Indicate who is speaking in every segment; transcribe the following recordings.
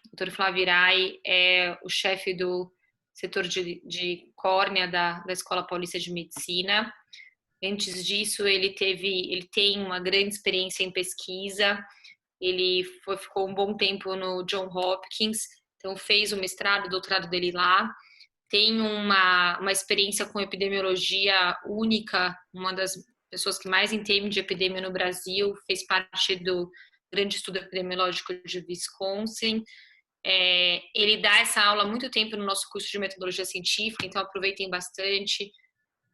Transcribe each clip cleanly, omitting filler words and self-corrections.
Speaker 1: O Dr. Flávio Irai é o chefe do setor de córnea da Escola Paulista de Medicina. Antes disso, ele tem uma grande experiência em pesquisa. Ele ficou um bom tempo no John Hopkins, então fez o mestrado, o doutorado dele lá. Tem uma experiência com epidemiologia única, uma das pessoas que mais entende de epidemia no Brasil, fez parte do grande estudo epidemiológico de Wisconsin. Ele dá essa aula há muito tempo no nosso curso de metodologia científica, então aproveitem bastante.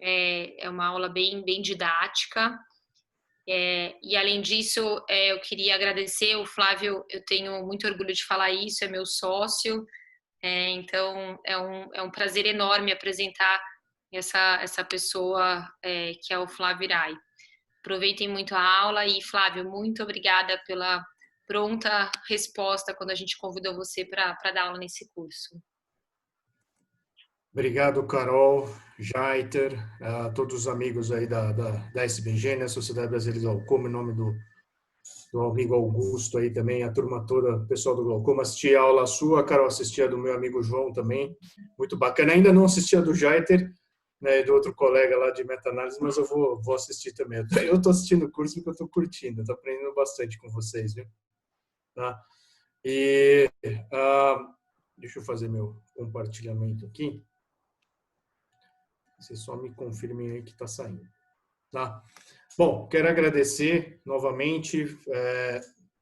Speaker 1: É uma aula bem didática. E além disso, eu queria agradecer o Flávio, eu tenho muito orgulho de falar isso, é meu sócio, então é um prazer enorme apresentar essa pessoa que é o Flávio Irai. Aproveitem muito a aula e, Flávio, muito obrigada pela pronta resposta quando a gente convidou você para dar aula nesse curso.
Speaker 2: Obrigado, Carol, Jaiter, a todos os amigos aí da SBG, né, Sociedade Brasileira do Glaucoma, em nome do amigo Augusto aí também, a turma toda, o pessoal do Glaucoma. Assisti a aula sua, Carol, assisti a do meu amigo João também, muito bacana. Ainda não assisti a do Jaiter, né, do outro colega lá de meta-análise, mas eu vou assistir também. Eu estou assistindo o curso porque eu estou curtindo, estou aprendendo bastante com vocês, viu? Tá? E deixa eu fazer meu compartilhamento aqui. Vocês só me confirmem aí que está saindo. Tá? Bom, quero agradecer novamente.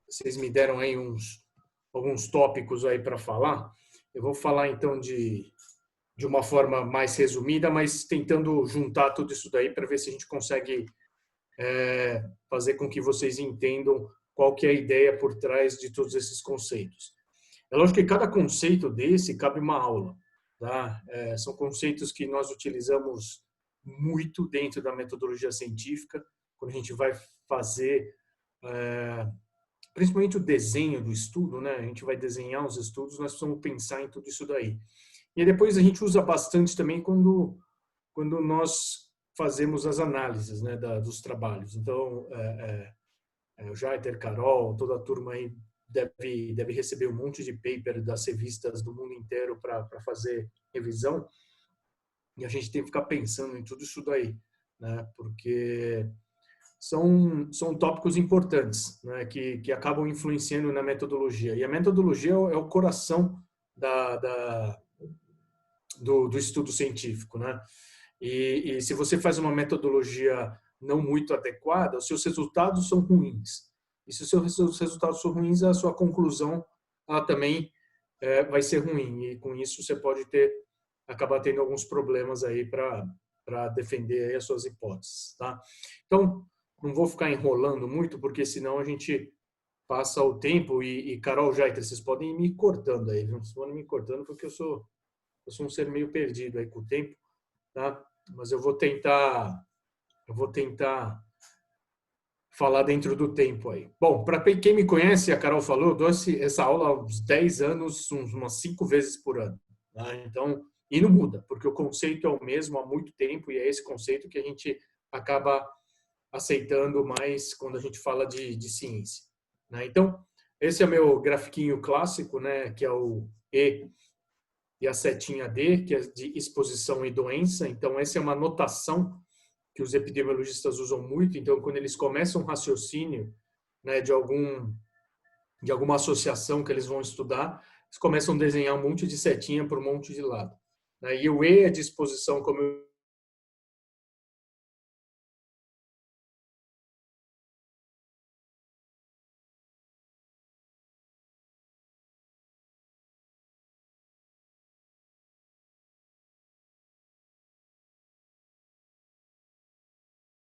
Speaker 2: Vocês me deram aí alguns tópicos aí para falar. Eu vou falar então de uma forma mais resumida, mas tentando juntar tudo isso daí para ver se a gente consegue fazer com que vocês entendam qual que é a ideia por trás de todos esses conceitos. É lógico que cada conceito desse cabe uma aula. Tá? São conceitos que nós utilizamos muito dentro da metodologia científica, quando a gente vai fazer, principalmente o desenho do estudo, né? A gente vai desenhar os estudos, nós precisamos pensar em tudo isso daí. E depois a gente usa bastante também quando nós fazemos as análises, né, dos trabalhos. Então, o Jaiter, Carol, toda a turma aí deve receber um monte de paper das revistas do mundo inteiro para fazer revisão, e a gente tem que ficar pensando em tudo isso daí, né? Porque são tópicos importantes, né? que acabam influenciando na metodologia. E a metodologia é o coração do estudo científico, né? E se você faz uma metodologia não muito adequada, os seus resultados são ruins. E se os seus resultados são ruins, a sua conclusão ela também vai ser ruim. E com isso você pode acabar tendo alguns problemas aí para defender aí as suas hipóteses, tá? Então, não vou ficar enrolando muito, porque senão a gente passa o tempo e Carol, Jaiter, vocês podem ir me cortando aí, viu? Vocês podem me cortando porque eu sou um ser meio perdido aí com o tempo, tá? Mas eu vou tentar falar dentro do tempo aí. Bom, para quem me conhece, a Carol falou, eu dou essa aula há uns 10 anos, umas 5 vezes por ano. Tá? Então, e não muda, porque o conceito é o mesmo há muito tempo e é esse conceito que a gente acaba aceitando mais quando a gente fala de ciência. Né? Então, esse é o meu grafiquinho clássico, né, que é o E e a setinha D, que é de exposição e doença. Então, essa é uma notação que os epidemiologistas usam muito. Então, quando eles começam um raciocínio, né, de alguma associação que eles vão estudar, eles começam a desenhar um monte de setinha por um monte de lado. Né? E o E é de exposição, como eu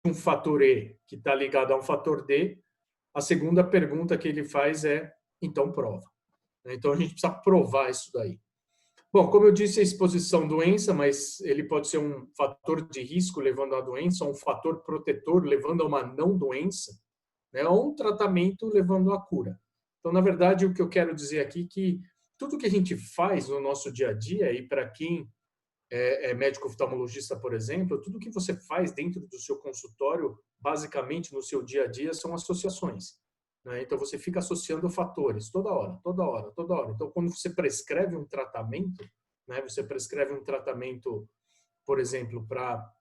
Speaker 2: um fator E que está ligado a um fator D, a segunda pergunta que ele faz é, então prova. Então a gente precisa provar isso daí. Bom, como eu disse, a exposição doença, mas ele pode ser um fator de risco levando à doença, ou um fator protetor levando a uma não doença, né? Ou um tratamento levando à cura. Então, na verdade, o que eu quero dizer aqui é que tudo que a gente faz no nosso dia a dia, e para quem é médico oftalmologista, por exemplo, tudo que você faz dentro do seu consultório, basicamente no seu dia a dia, são associações. né? Então, você fica associando fatores toda hora, toda hora, toda hora. Então, quando você prescreve um tratamento, né? Você prescreve um tratamento, por exemplo, para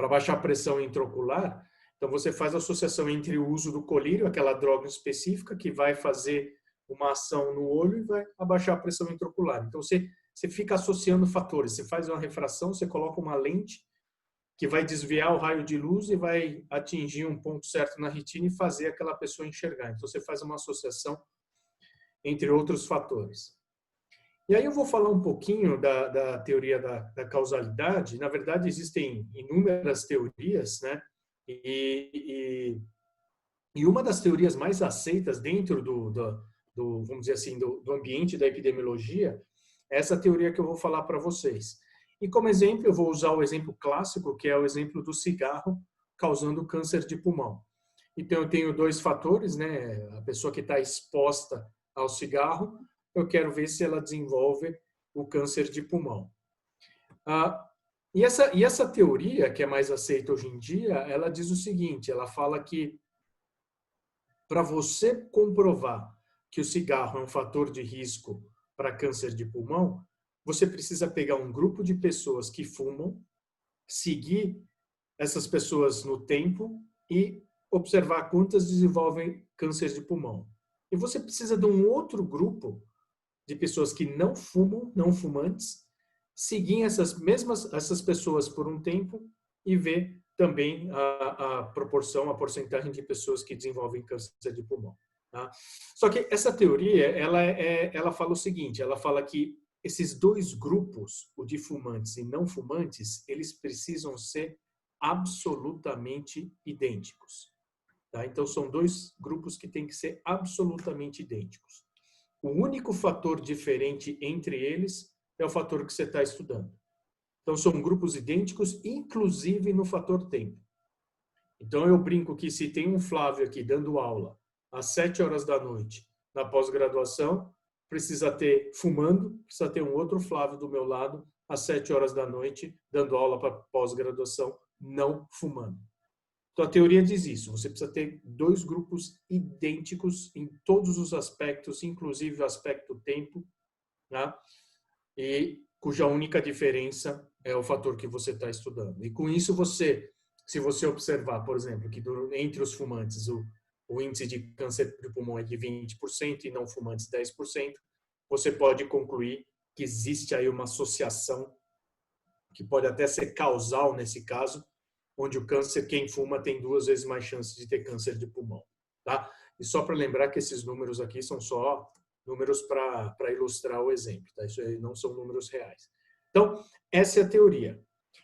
Speaker 2: baixar a pressão intraocular, então você faz a associação entre o uso do colírio, aquela droga específica que vai fazer uma ação no olho e vai abaixar a pressão intraocular. Então, você fica associando fatores. Você faz uma refração, você coloca uma lente que vai desviar o raio de luz e vai atingir um ponto certo na retina e fazer aquela pessoa enxergar. Então, você faz uma associação entre outros fatores. E aí eu vou falar um pouquinho da teoria da causalidade. Na verdade, existem inúmeras teorias, né? E uma das teorias mais aceitas dentro vamos dizer assim, do ambiente da epidemiologia é essa teoria que eu vou falar para vocês. E como exemplo, eu vou usar o exemplo clássico, que é o exemplo do cigarro causando câncer de pulmão. Então, eu tenho dois fatores, né? A pessoa que está exposta ao cigarro, eu quero ver se ela desenvolve o câncer de pulmão. E essa teoria, que é mais aceita hoje em dia, ela diz o seguinte, ela fala que para você comprovar que o cigarro é um fator de risco para câncer de pulmão, você precisa pegar um grupo de pessoas que fumam, seguir essas pessoas no tempo e observar quantas desenvolvem câncer de pulmão. E você precisa de um outro grupo de pessoas que não fumam, não fumantes, seguir essas pessoas por um tempo e ver também a proporção, a porcentagem de pessoas que desenvolvem câncer de pulmão. Tá? Só que essa teoria, ela fala o seguinte, ela fala que esses dois grupos, o de fumantes e não fumantes, eles precisam ser absolutamente idênticos. Tá? Então, são dois grupos que têm que ser absolutamente idênticos. O único fator diferente entre eles é o fator que você está estudando. Então, são grupos idênticos, inclusive no fator tempo. Então, eu brinco que se tem um Flávio aqui dando aula às 7 horas da noite na pós-graduação, precisa ter fumando, precisa ter um outro Flávio do meu lado às 7 horas da noite dando aula para pós-graduação não fumando. Então, a teoria diz isso. Você precisa ter dois grupos idênticos em todos os aspectos, inclusive o aspecto tempo, tá? E cuja única diferença é o fator que você está estudando. E com isso, se você observar, por exemplo, que entre os fumantes o índice de câncer de pulmão é de 20% e não fumantes 10%, você pode concluir que existe aí uma associação que pode até ser causal nesse caso, onde o câncer, quem fuma, tem 2 vezes mais chance de ter câncer de pulmão. Tá? E só para lembrar que esses números aqui são só números para ilustrar o exemplo. Tá? Isso aí não são números reais. Então, essa é a teoria.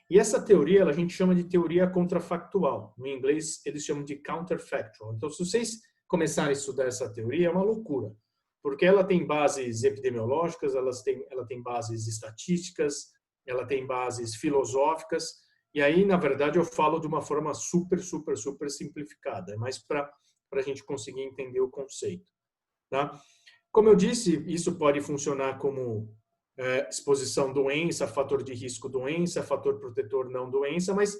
Speaker 2: E essa teoria a gente chama de teoria contrafactual. No inglês, eles chamam de counterfactual. Então, se vocês começarem a estudar essa teoria, é uma loucura. Porque ela tem bases epidemiológicas, ela tem bases estatísticas, ela tem bases filosóficas. E aí, na verdade, eu falo de uma forma super simplificada. É mais para a gente conseguir entender o conceito. Tá? Como eu disse, isso pode funcionar como exposição doença, fator de risco doença, fator protetor não doença, mas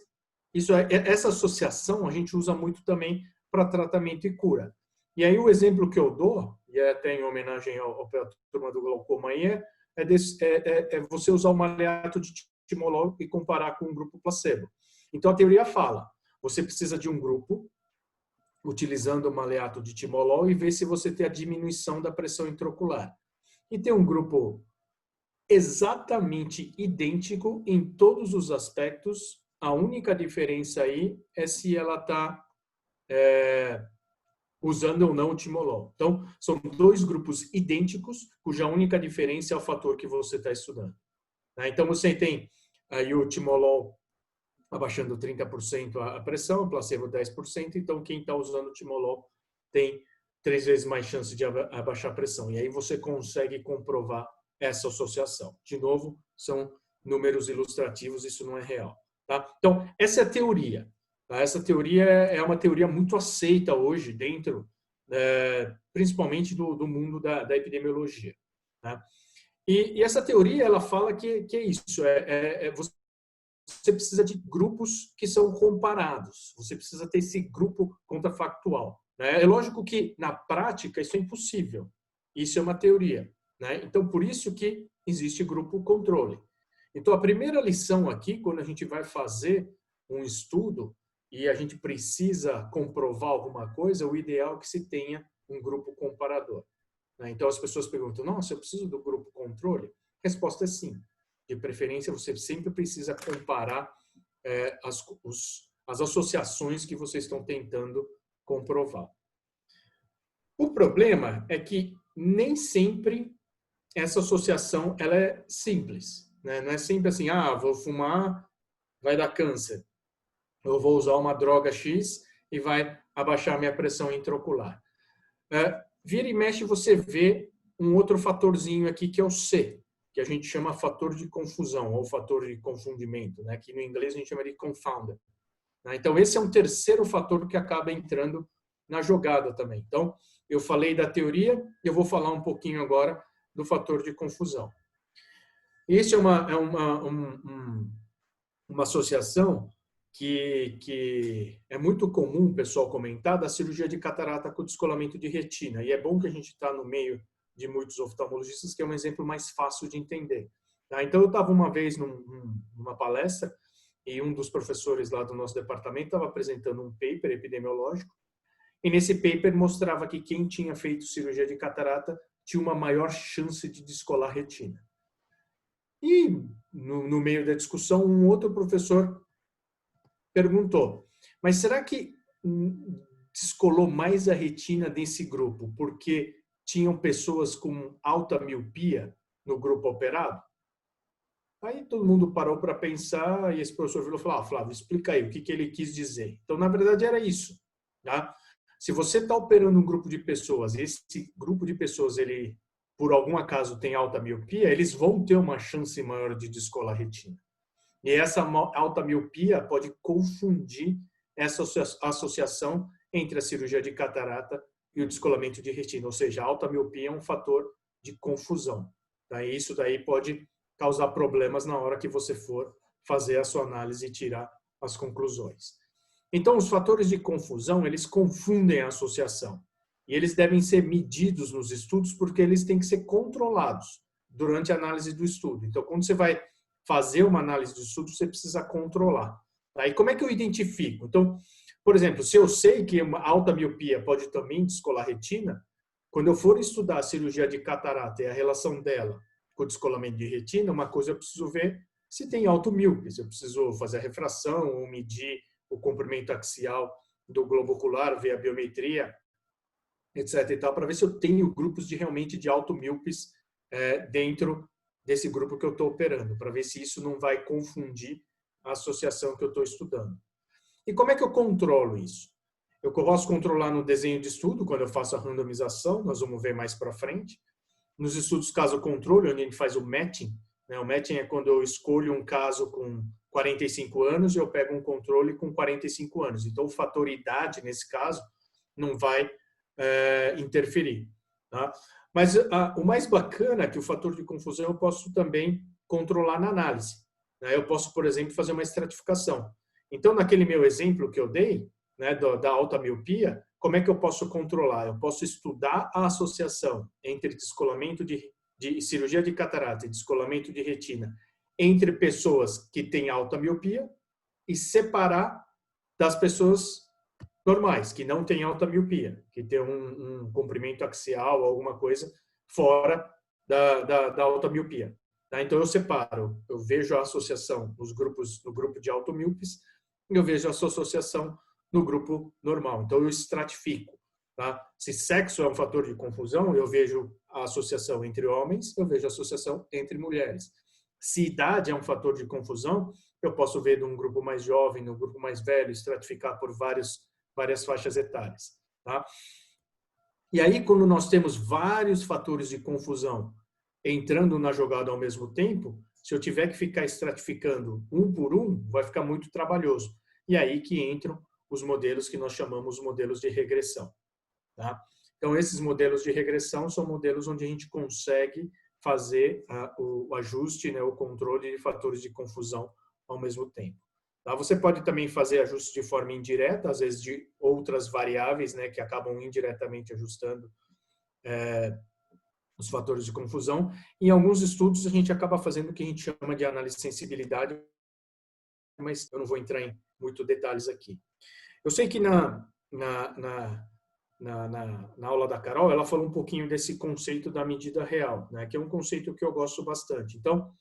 Speaker 2: essa associação a gente usa muito também para tratamento e cura. E aí o exemplo que eu dou, e é até em homenagem à turma do glaucoma aí, é você usar o maleato de timolol e comparar com um grupo placebo. Então a teoria fala, você precisa de um grupo utilizando o maleato de timolol e ver se você tem a diminuição da pressão intraocular. E tem um grupo exatamente idêntico em todos os aspectos. A única diferença aí é se ela está usando ou não o timolol. Então, são dois grupos idênticos, cuja única diferença é o fator que você está estudando. Então, você tem aí o timolol abaixando 30% a pressão, o placebo 10%, então quem está usando o timolol tem 3 vezes mais chance de abaixar a pressão. E aí você consegue comprovar essa associação. De novo, são números ilustrativos, isso não é real. Tá? Então, essa é a teoria. Tá? Essa teoria é uma teoria muito aceita hoje dentro, principalmente do mundo da epidemiologia. Tá? E essa teoria, ela fala que é isso, você precisa de grupos que são comparados. Você precisa ter esse grupo contrafactual. né? É lógico que, na prática, isso é impossível. Isso é uma teoria, né? Então, por isso que existe grupo controle. Então, a primeira lição aqui, quando a gente vai fazer um estudo e a gente precisa comprovar alguma coisa, o ideal é que se tenha um grupo comparador, né? Então, as pessoas perguntam, nossa, eu preciso do grupo controle? A resposta é sim. De preferência, você sempre precisa comparar as associações que vocês estão tentando comprovar. O problema é que nem sempre essa associação ela é simples, né? Não é sempre assim, vou fumar, vai dar câncer. Eu vou usar uma droga X e vai abaixar minha pressão intraocular. Vira e mexe, você vê um outro fatorzinho aqui que é o C, que a gente chama fator de confusão ou fator de confundimento, né? Que no inglês a gente chama de confounder. Então, esse é um terceiro fator que acaba entrando na jogada também. Então, eu falei da teoria, eu vou falar um pouquinho agora do fator de confusão. Isso é uma associação que é muito comum o pessoal comentar da cirurgia de catarata com descolamento de retina. E é bom que a gente está no meio de muitos oftalmologistas, que é um exemplo mais fácil de entender. Então, eu estava uma vez numa palestra e um dos professores lá do nosso departamento estava apresentando um paper epidemiológico, e nesse paper mostrava que quem tinha feito cirurgia de catarata tinha uma maior chance de descolar retina. E no meio da discussão, um outro professor perguntou, mas será que descolou mais a retina desse grupo porque tinham pessoas com alta miopia no grupo operado? Aí todo mundo parou para pensar e esse professor virou e falou, Flávio, explica aí o que ele quis dizer. Então, na verdade, era isso. Tá? Se você está operando um grupo de pessoas e esse grupo de pessoas, ele, por algum acaso, tem alta miopia, eles vão ter uma chance maior de descolar a retina. E essa alta miopia pode confundir essa associação entre a cirurgia de catarata e o descolamento de retina. Ou seja, a alta miopia é um fator de confusão. Tá? E isso daí pode causar problemas na hora que você for fazer a sua análise e tirar as conclusões. Então, os fatores de confusão, eles confundem a associação. E eles devem ser medidos nos estudos porque eles têm que ser controlados durante a análise do estudo. Então, quando você vai fazer uma análise de estudo, você precisa controlar. Tá? E como é que eu identifico? Então, por exemplo, se eu sei que uma alta miopia pode também descolar retina, quando eu for estudar a cirurgia de catarata e a relação dela com o descolamento de retina, uma coisa eu preciso ver se tem automíope, se eu preciso fazer a refração ou medir o comprimento axial do globo ocular, ver a biometria, etc. e tal, para ver se eu tenho grupos realmente de automíopes dentro desse grupo que eu estou operando, para ver se isso não vai confundir a associação que eu estou estudando. E como é que eu controlo isso? Eu posso controlar no desenho de estudo, quando eu faço a randomização, nós vamos ver mais para frente. Nos estudos caso-controle, onde a gente faz o matching, né? O matching é quando eu escolho um caso com 45 anos e eu pego um controle com 45 anos. Então, o fator idade, nesse caso, não vai interferir. Tá? Mas o mais bacana é que o fator de confusão eu posso também controlar na análise. Né? Eu posso, por exemplo, fazer uma estratificação. Então, naquele meu exemplo que eu dei, né, da alta miopia, como é que eu posso controlar? Eu posso estudar a associação entre descolamento de cirurgia de catarata e descolamento de retina entre pessoas que têm alta miopia e separar das pessoas normais, que não têm alta miopia, que têm um comprimento axial ou alguma coisa fora da alta miopia. Tá? Então, eu separo, eu vejo a associação no grupo de automíopes e eu vejo a sua associação no grupo normal. Então, eu estratifico. Tá? Se sexo é um fator de confusão, eu vejo a associação entre homens, eu vejo a associação entre mulheres. Se idade é um fator de confusão, eu posso ver de um grupo mais jovem, no grupo mais velho, estratificar por várias faixas etárias. Tá? E aí, quando nós temos vários fatores de confusão entrando na jogada ao mesmo tempo, se eu tiver que ficar estratificando um por um, vai ficar muito trabalhoso. E aí que entram os modelos que nós chamamos de modelos de regressão. Tá? Então, esses modelos de regressão são modelos onde a gente consegue fazer o ajuste, né, o controle de fatores de confusão ao mesmo tempo. Tá? Você pode também fazer ajustes de forma indireta, às vezes de outras variáveis, né, que acabam indiretamente ajustando os fatores de confusão. Em alguns estudos, a gente acaba fazendo o que a gente chama de análise de sensibilidade, mas eu não vou entrar em muito detalhes aqui. Eu sei que na aula da Carol, ela falou um pouquinho desse conceito da medida real, né, que é um conceito que eu gosto bastante. Então,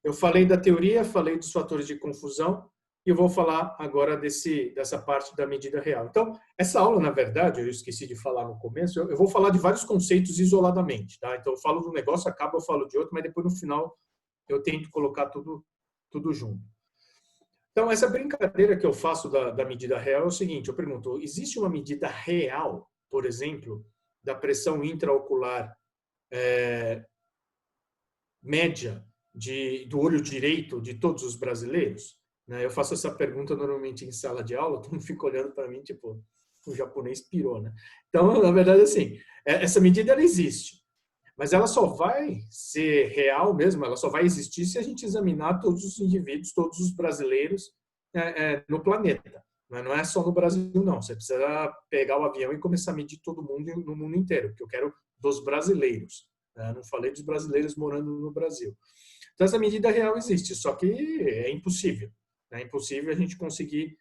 Speaker 2: eu falei da teoria, falei dos fatores de confusão, e eu vou falar agora dessa parte da medida real. Então, essa aula, na verdade, eu esqueci de falar no começo, eu vou falar de vários conceitos isoladamente, tá? Então, eu falo do negócio, acaba, eu falo de outro, mas depois, no final, eu tento colocar tudo junto. Então, essa brincadeira que eu faço da medida real é o seguinte, eu pergunto, existe uma medida real, por exemplo, da pressão intraocular média do olho direito de todos os brasileiros? Né? Eu faço essa pergunta normalmente em sala de aula, todo mundo fica olhando para mim, tipo, o japonês pirou, né? Então, na verdade, assim, essa medida ela existe, mas ela só vai ser real mesmo, ela só vai existir se a gente examinar todos os indivíduos, todos os brasileiros no planeta. Não é só no Brasil, não. Você precisa pegar o avião e começar a medir todo mundo no mundo inteiro, porque eu quero dos brasileiros. Não falei dos brasileiros morando no Brasil. Então, essa medida real existe, só que é impossível. É impossível a gente conseguir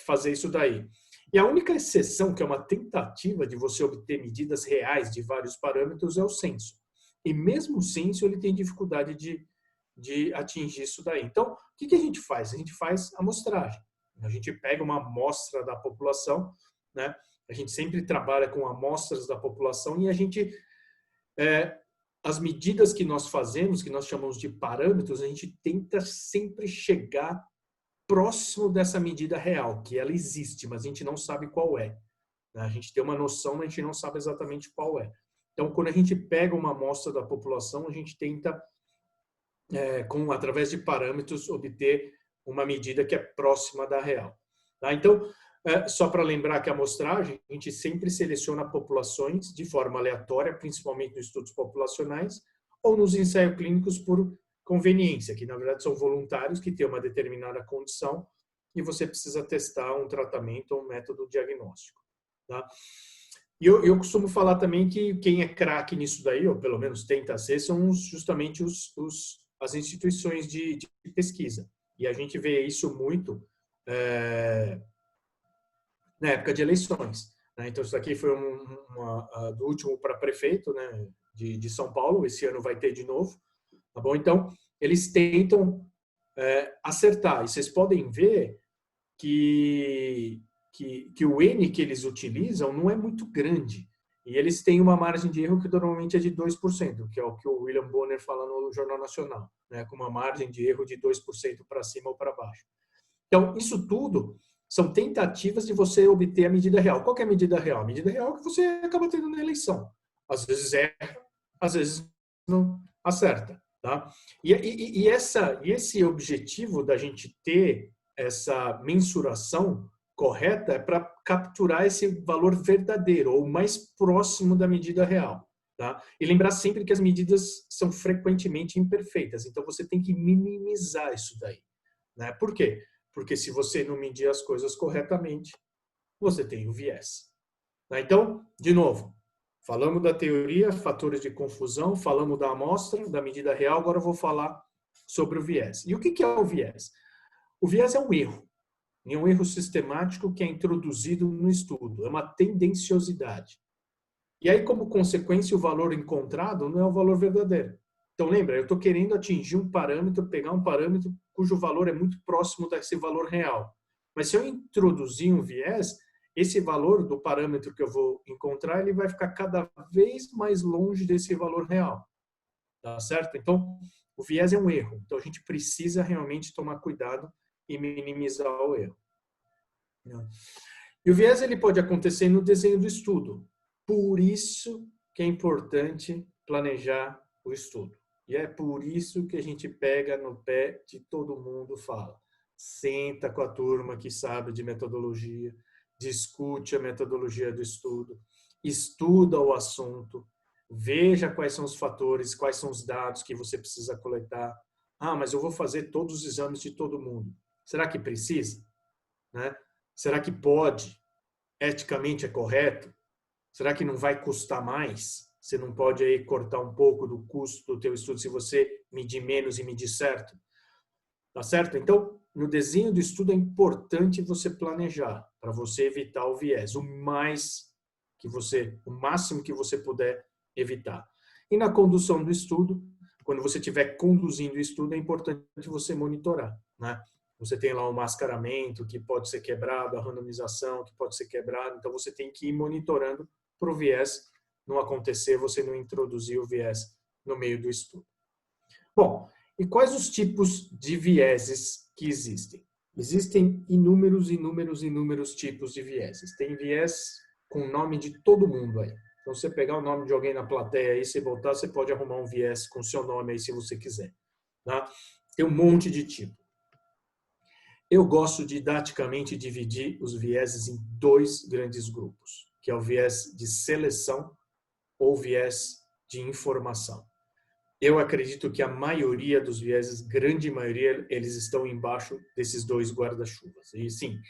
Speaker 2: fazer isso daí. E a única exceção, que é uma tentativa de você obter medidas reais de vários parâmetros, é o censo. E mesmo o censo, ele tem dificuldade de atingir isso daí. Então, o que a gente faz? A gente faz amostragem. A gente pega uma amostra da população, né? A gente sempre trabalha com amostras da população e a gente as medidas que nós fazemos, que nós chamamos de parâmetros, a gente tenta sempre chegar próximo dessa medida real, que ela existe, mas a gente não sabe qual é. A gente tem uma noção, mas a gente não sabe exatamente qual é. Então, quando a gente pega uma amostra da população, a gente tenta, através de parâmetros, obter uma medida que é próxima da real. Tá? Então, só para lembrar que a amostragem, a gente sempre seleciona populações de forma aleatória, principalmente nos estudos populacionais, ou nos ensaios clínicos por conveniência, que na verdade são voluntários que têm uma determinada condição e você precisa testar um tratamento ou um método diagnóstico. Tá? E eu costumo falar também que quem é craque nisso daí, ou pelo menos tenta ser, são justamente as instituições de pesquisa. E a gente vê isso muito na época de eleições. Né? Então, isso aqui foi do último para prefeito, né, de São Paulo, esse ano vai ter de novo. Tá bom? Então, eles tentam acertar. E vocês podem ver que o N que eles utilizam não é muito grande. E eles têm uma margem de erro que normalmente é de 2%, que é o que o William Bonner fala no Jornal Nacional, né? Com uma margem de erro de 2% para cima ou para baixo. Então, isso tudo são tentativas de você obter a medida real. Qual que é a medida real? A medida real é que você acaba tendo na eleição. Às vezes erra, às vezes não acerta. Tá? E esse objetivo da gente ter essa mensuração correta é para capturar esse valor verdadeiro, ou mais próximo da medida real. Tá? E lembrar sempre que as medidas são frequentemente imperfeitas, então você tem que minimizar isso daí. Né? Por quê? Porque se você não medir as coisas corretamente, você tem o viés. Tá? Então, de novo, falamos da teoria, fatores de confusão, falamos da amostra, da medida real, agora eu vou falar sobre o viés. E o que é o viés? O viés é um erro. É um erro sistemático que é introduzido no estudo. É uma tendenciosidade. E aí, como consequência, o valor encontrado não é o valor verdadeiro. Então, lembra, eu estou querendo atingir um parâmetro, pegar um parâmetro cujo valor é muito próximo desse valor real. Mas se eu introduzir um viés, esse valor do parâmetro que eu vou encontrar, ele vai ficar cada vez mais longe desse valor real. Tá certo? Então, o viés é um erro. Então, a gente precisa realmente tomar cuidado e minimizar o erro. E o viés ele pode acontecer no desenho do estudo. Por isso que é importante planejar o estudo. E é por isso que a gente pega no pé de todo mundo fala. Senta com a turma que sabe de metodologia, discute a metodologia do estudo, estuda o assunto, veja quais são os fatores, quais são os dados que você precisa coletar. Ah, mas eu vou fazer todos os exames de todo mundo. Será que precisa? Né? Será que pode? Eticamente é correto? Será que não vai custar mais? Você não pode aí cortar um pouco do custo do teu estudo se você medir menos e medir certo? Tá certo? Então, no desenho do estudo é importante você planejar para você evitar o viés, o máximo que você puder evitar. E na condução do estudo, quando você estiver conduzindo o estudo, é importante você monitorar, né? Você tem lá o mascaramento que pode ser quebrado, a randomização que pode ser quebrado, então você tem que ir monitorando para o viés não acontecer, você não introduzir o viés no meio do estudo. Bom, e quais os tipos de vieses que existem? Existem inúmeros tipos de vieses. Tem viés com o nome de todo mundo aí. Então, você pegar o nome de alguém na plateia aí, você botar, você pode arrumar um viés com seu nome aí, se você quiser. Tá? Tem um monte de tipo. Eu gosto didaticamente de dividir os vieses em dois grandes grupos, que é o viés de seleção ou viés de informação. Eu acredito que a maioria dos vieses, grande maioria, eles estão embaixo desses dois guarda-chuvas. E sim,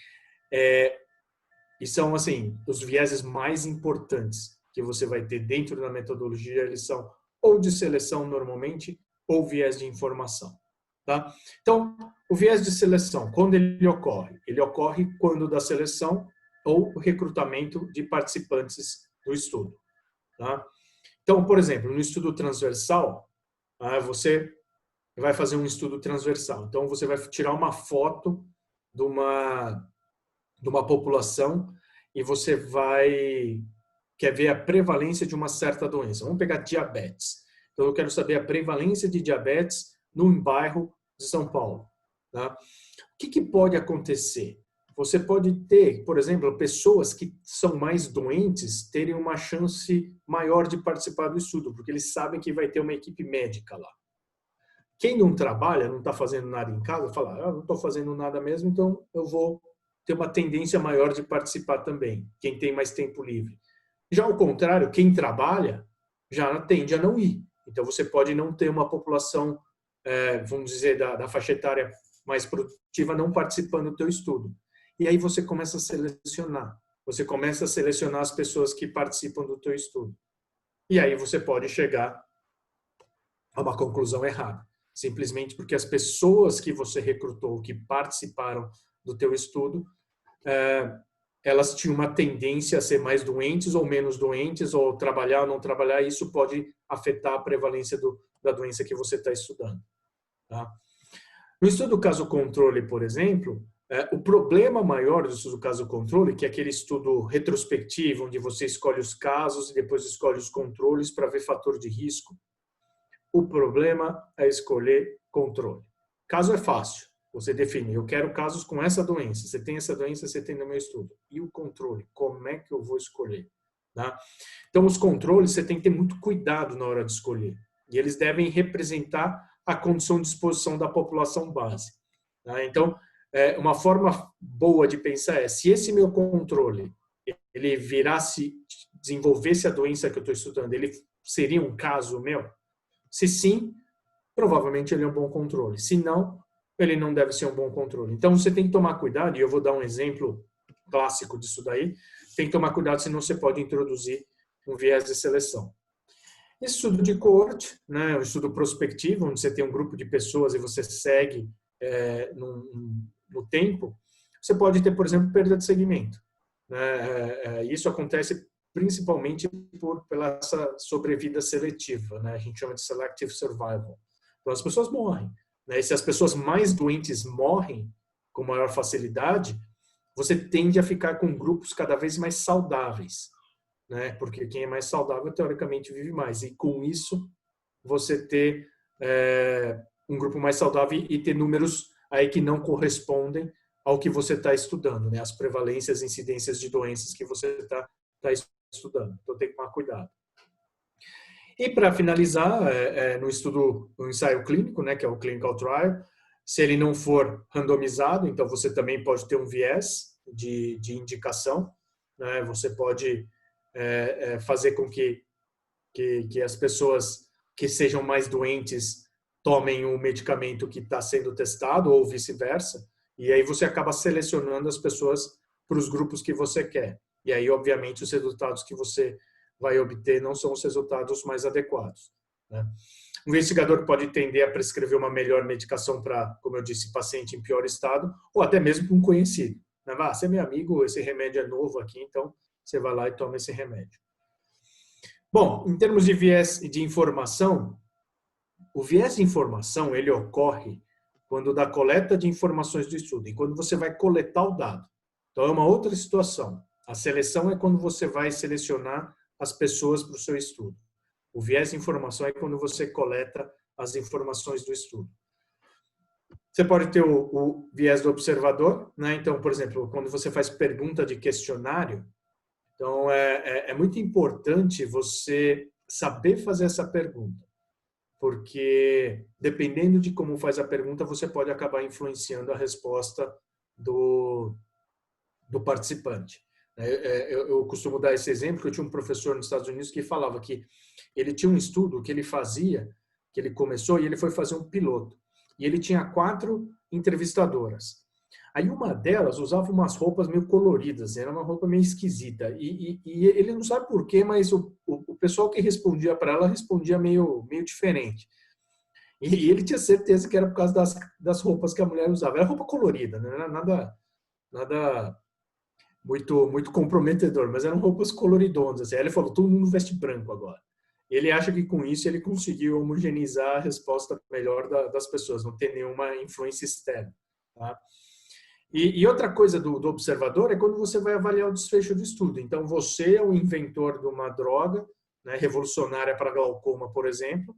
Speaker 2: e são assim, os vieses mais importantes que você vai ter dentro da metodologia, eles são ou de seleção normalmente, ou viés de informação. Tá? Então, o viés de seleção, quando ele ocorre? Ele ocorre quando da seleção ou recrutamento de participantes do estudo. Tá? Então, por exemplo, no estudo transversal, você vai fazer um estudo transversal. Então, você vai tirar uma foto de uma população e você quer ver a prevalência de uma certa doença. Vamos pegar diabetes. Então, eu quero saber a prevalência de diabetes num bairro de São Paulo. Tá? O que pode acontecer? Você pode ter, por exemplo, pessoas que são mais doentes terem uma chance maior de participar do estudo, porque eles sabem que vai ter uma equipe médica lá. Quem não trabalha, não está fazendo nada em casa, fala, não estou fazendo nada mesmo, então eu vou ter uma tendência maior de participar também, quem tem mais tempo livre. Já ao contrário, quem trabalha já tende a não ir. Então você pode não ter uma população, vamos dizer, da faixa etária mais produtiva não participando do teu estudo. E aí você começa a selecionar. Você começa a selecionar as pessoas que participam do teu estudo. E aí você pode chegar a uma conclusão errada. Simplesmente porque as pessoas que você recrutou, que participaram do teu estudo, elas tinham uma tendência a ser mais doentes ou menos doentes, ou trabalhar ou não trabalhar, e isso pode afetar a prevalência da doença que você está estudando. Tá? No estudo caso-controle, por exemplo, o problema maior do estudo caso-controle, que é aquele estudo retrospectivo, onde você escolhe os casos e depois escolhe os controles para ver fator de risco, o problema é escolher controle. Caso é fácil, você define, eu quero casos com essa doença, você tem essa doença, você tem no meu estudo. E o controle, como é que eu vou escolher? Tá? Então, os controles, você tem que ter muito cuidado na hora de escolher. E eles devem representar a condição de exposição da população base. Tá? Então, uma forma boa de pensar é, se esse meu controle, ele desenvolvesse a doença que eu estou estudando, ele seria um caso meu? Se sim, provavelmente ele é um bom controle. Se não, ele não deve ser um bom controle. Então, você tem que tomar cuidado, e eu vou dar um exemplo clássico disso daí, tem que tomar cuidado, senão você pode introduzir um viés de seleção. Estudo de coorte, né, um estudo prospectivo, onde você tem um grupo de pessoas e você segue no tempo, você pode ter, por exemplo, perda de segmento. Isso acontece principalmente pela essa sobrevida seletiva, né? A gente chama de selective survival. Então, as pessoas morrem. Né? E se as pessoas mais doentes morrem com maior facilidade, você tende a ficar com grupos cada vez mais saudáveis. Né? Porque quem é mais saudável, teoricamente, vive mais. E com isso, você ter um grupo mais saudável e ter números aí que não correspondem ao que você está estudando, né? As prevalências, incidências de doenças que você está estudando. Então, tem que tomar cuidado. E, para finalizar, no ensaio clínico, né, que é o clinical trial, se ele não for randomizado, então você também pode ter um viés de indicação. Né? Você pode fazer com que as pessoas que sejam mais doentes tomem o medicamento que está sendo testado ou vice-versa. E aí você acaba selecionando as pessoas para os grupos que você quer. E aí, obviamente, os resultados que você vai obter não são os resultados mais adequados, né? O investigador pode tender a prescrever uma melhor medicação para, como eu disse, paciente em pior estado, ou até mesmo para um conhecido. Você é meu amigo, esse remédio é novo aqui, então você vai lá e toma esse remédio. Bom, em termos de viés de informação, o viés de informação ele ocorre quando da coleta de informações do estudo e quando você vai coletar o dado. Então é uma outra situação. A seleção é quando você vai selecionar as pessoas para o seu estudo. O viés de informação é quando você coleta as informações do estudo. Você pode ter o viés do observador, né? Então, por exemplo, quando você faz pergunta de questionário, então é muito importante você saber fazer essa pergunta, porque dependendo de como faz a pergunta, você pode acabar influenciando a resposta do participante. Eu costumo dar esse exemplo, que eu tinha um professor nos Estados Unidos que falava que ele tinha um estudo que ele fazia, que ele começou e ele foi fazer um piloto. E ele tinha 4 entrevistadoras. Aí uma delas usava umas roupas meio coloridas, era uma roupa meio esquisita. E ele não sabe por quê, mas o pessoal que respondia para ela respondia meio diferente. E ele tinha certeza que era por causa das roupas que a mulher usava. Era roupa colorida, não era nada muito comprometedor, mas eram roupas coloridondas. Assim. Aí ele falou, todo mundo veste branco agora. Ele acha que com isso ele conseguiu homogeneizar a resposta melhor das pessoas, não ter nenhuma influência externa. Tá? E outra coisa do observador é quando você vai avaliar o desfecho do estudo. Então, você é o inventor de uma droga, né, revolucionária para glaucoma, por exemplo,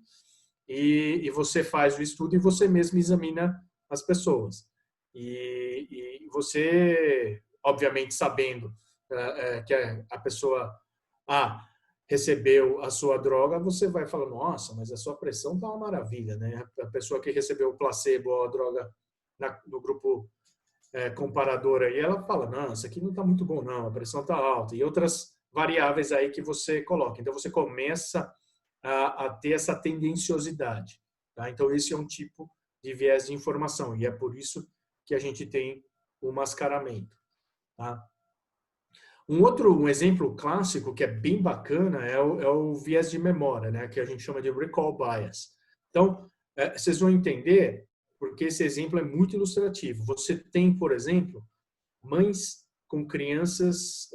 Speaker 2: e você faz o estudo e você mesmo examina as pessoas. E você, obviamente, sabendo que a pessoa recebeu a sua droga, você vai falar, nossa, mas a sua pressão está uma maravilha, né? A pessoa que recebeu o placebo, a droga no grupo comparador aí, ela fala, não, isso aqui não está muito bom não, a pressão está alta. E outras variáveis aí que você coloca. Então, você começa a ter essa tendenciosidade. Tá? Então, esse é um tipo de viés de informação e é por isso que a gente tem o mascaramento. Tá? Um exemplo clássico que é bem bacana é o viés de memória, né? Que a gente chama de recall bias. Então, vocês vão entender porque esse exemplo é muito ilustrativo. Você tem, por exemplo, mães com crianças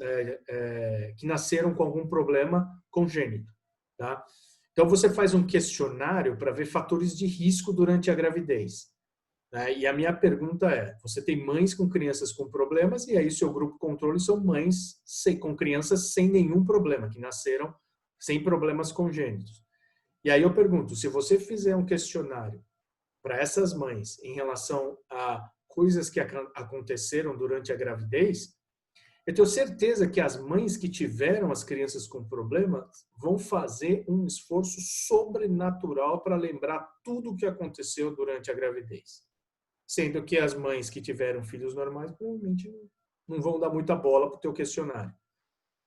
Speaker 2: que nasceram com algum problema congênito. Tá? Então, você faz um questionário para ver fatores de risco durante a gravidez. Né? E a minha pergunta é, você tem mães com crianças com problemas e aí seu grupo controle são mães com crianças sem nenhum problema, que nasceram sem problemas congênitos. E aí eu pergunto, se você fizer um questionário para essas mães em relação a coisas que aconteceram durante a gravidez, eu tenho certeza que as mães que tiveram as crianças com problemas vão fazer um esforço sobrenatural para lembrar tudo o que aconteceu durante a gravidez. Sendo que as mães que tiveram filhos normais provavelmente não vão dar muita bola para o teu questionário.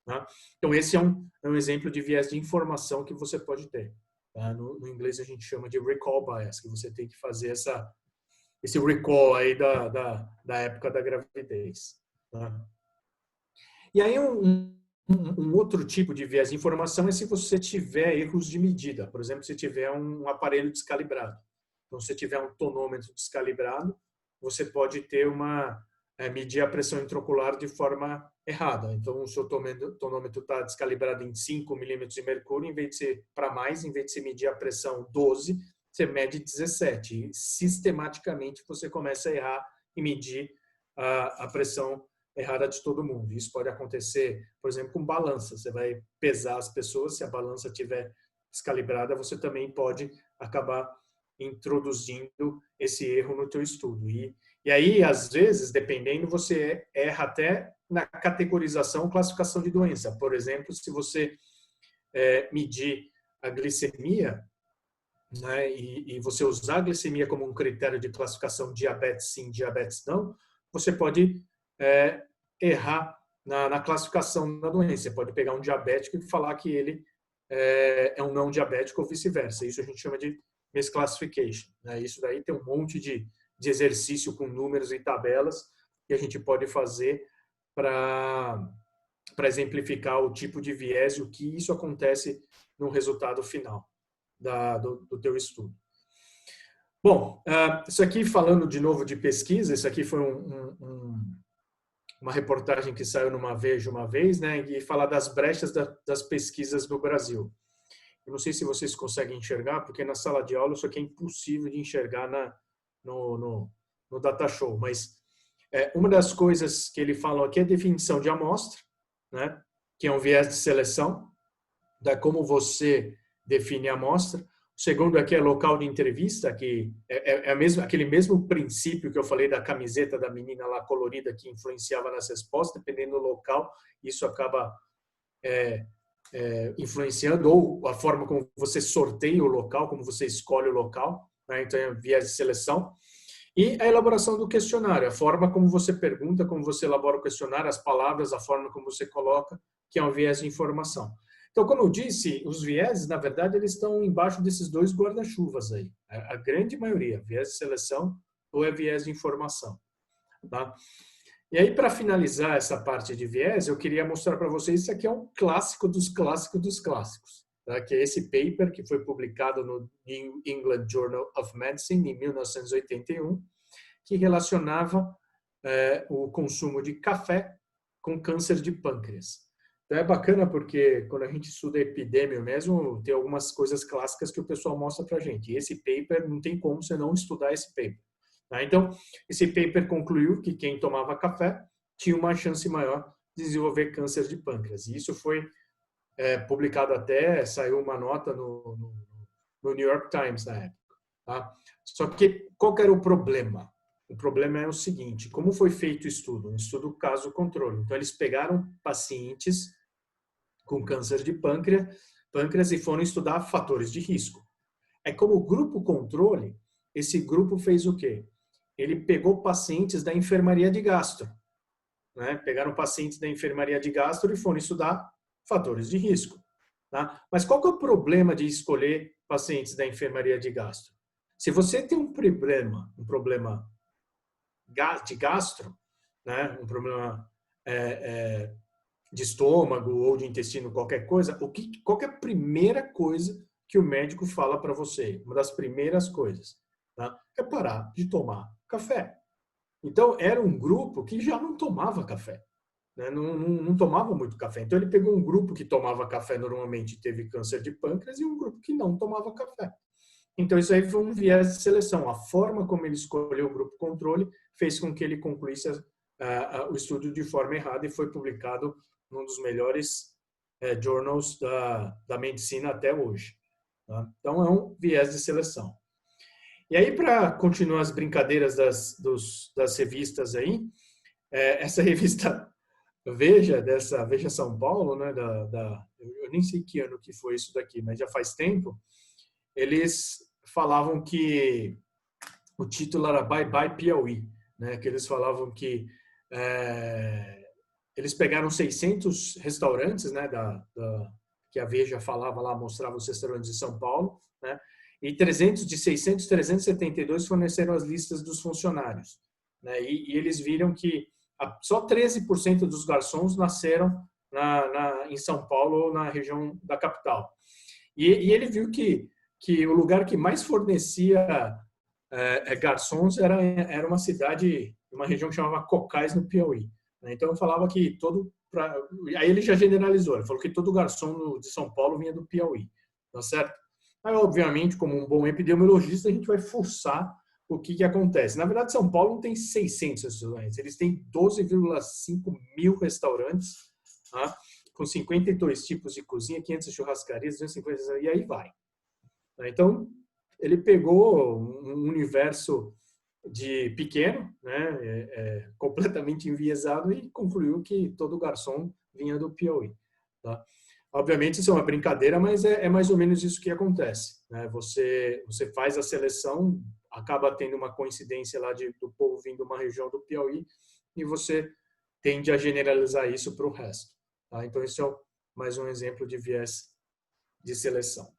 Speaker 2: Tá? Então, esse é um exemplo de viés de informação que você pode ter. Tá? No inglês a gente chama de recall bias, que você tem que fazer esse recall aí da época da gravidez. Tá? E aí um outro tipo de viés de informação é se você tiver erros de medida. Por exemplo, se tiver um aparelho descalibrado. Então, se tiver um tonômetro descalibrado, você pode ter medir a pressão intraocular de forma errada. Então, o seu tonômetro está descalibrado em 5 milímetros de mercúrio, em vez de ser para mais, em vez de você medir a pressão 12, você mede 17. E, sistematicamente, você começa a errar e medir a pressão errada de todo mundo. Isso pode acontecer, por exemplo, com balança. Você vai pesar as pessoas, se a balança estiver descalibrada, você também pode acabar introduzindo esse erro no teu estudo. E aí, às vezes, dependendo, você erra até na categorização, classificação de doença. Por exemplo, se você medir a glicemia, né, e você usar a glicemia como um critério de classificação diabetes sim, diabetes não, você pode errar na classificação da doença. Você pode pegar um diabético e falar que ele é um não diabético ou vice-versa. Isso a gente chama de misclassification. Né? Isso daí tem um monte de de exercício com números e tabelas que a gente pode fazer para exemplificar o tipo de viés e o que isso acontece no resultado final do teu estudo. Bom, isso aqui falando de novo de pesquisa, isso aqui foi uma reportagem que saiu numa Veja uma vez, né, e falar das brechas das pesquisas no Brasil. Eu não sei se vocês conseguem enxergar, porque na sala de aula isso aqui é impossível de enxergar no Data Show, mas uma das coisas que ele fala aqui é a definição de amostra, né, que é um viés de seleção, da como você define a amostra. O segundo aqui é local de entrevista, que aquele mesmo princípio que eu falei da camiseta da menina lá colorida que influenciava nas respostas, dependendo do local, isso acaba influenciando, ou a forma como você sorteia o local, como você escolhe o local, né? Então é viés de seleção. E a elaboração do questionário, a forma como você pergunta, como você elabora o questionário, as palavras, a forma como você coloca, que é um viés de informação. Então, como eu disse, os vieses, na verdade, eles estão embaixo desses dois guarda-chuvas aí. A grande maioria, viés de seleção ou é viés de informação. Tá? E aí, para finalizar essa parte de viés, eu queria mostrar para vocês, isso aqui é um clássico dos clássicos dos clássicos, tá? Que é esse paper que foi publicado no New England Journal of Medicine em 1981, que relacionava o consumo de café com câncer de pâncreas. Então é bacana porque quando a gente estuda epidemia mesmo, tem algumas coisas clássicas que o pessoal mostra para a gente. E esse paper, não tem como você não estudar esse paper. Tá? Então, esse paper concluiu que quem tomava café tinha uma chance maior de desenvolver câncer de pâncreas. E isso foi publicado até, saiu uma nota no New York Times na época. Tá? Só que qual que era o problema? O problema é o seguinte, como foi feito o estudo? Um estudo caso-controle. Então, eles pegaram pacientes com câncer de pâncreas e foram estudar fatores de risco. É como o grupo controle, esse grupo fez o quê? Ele pegou pacientes da enfermaria de gastro. Né? Pegaram pacientes da enfermaria de gastro e foram estudar fatores de risco. Tá? Mas qual que é o problema de escolher pacientes da enfermaria de gastro? Se você tem um problema de gastro, né? Um problema de estômago ou de intestino, qualquer coisa, qual que é a primeira coisa que o médico fala para você? Uma das primeiras coisas, tá? É parar de tomar café. Então, era um grupo que já não tomava café, né? Não tomava muito café. Então, ele pegou um grupo que tomava café normalmente e teve câncer de pâncreas e um grupo que não tomava café. Então, isso aí foi um viés de seleção. A forma como ele escolheu o grupo controle fez com que ele concluísse o estudo de forma errada e foi publicado num dos melhores journals da medicina até hoje. Tá? Então, é um viés de seleção. E aí, para continuar as brincadeiras das revistas aí, essa revista Veja, Veja São Paulo, né, eu nem sei que ano que foi isso daqui, mas já faz tempo, eles falavam que o título era Bye Bye Piauí, né, que eles falavam que eles pegaram 600 restaurantes, né, que a Veja falava lá, mostrava os restaurantes de São Paulo, né, e 372 forneceram as listas dos funcionários. Né, e eles viram que só 13% dos garçons nasceram em São Paulo ou na região da capital. E ele viu que o lugar que mais fornecia garçons era uma cidade, uma região que chamava Cocais, no Piauí. Então, eu falava que aí ele já generalizou, ele falou que todo garçom de São Paulo vinha do Piauí, tá certo? Aí, obviamente, como um bom epidemiologista, a gente vai forçar o que acontece. Na verdade, São Paulo não tem 600 restaurantes, eles têm 12,5 mil restaurantes, tá? Com 52 tipos de cozinha, 500 churrascarias, 250, e aí vai. Então, ele pegou um universo de pequeno, né, completamente enviesado, e concluiu que todo garçom vinha do Piauí. Tá? Obviamente, isso é uma brincadeira, mas é mais ou menos isso que acontece. Né? Você faz a seleção, acaba tendo uma coincidência lá do povo vindo de uma região do Piauí, e você tende a generalizar isso para o resto. Tá? Então, isso é mais um exemplo de viés de seleção.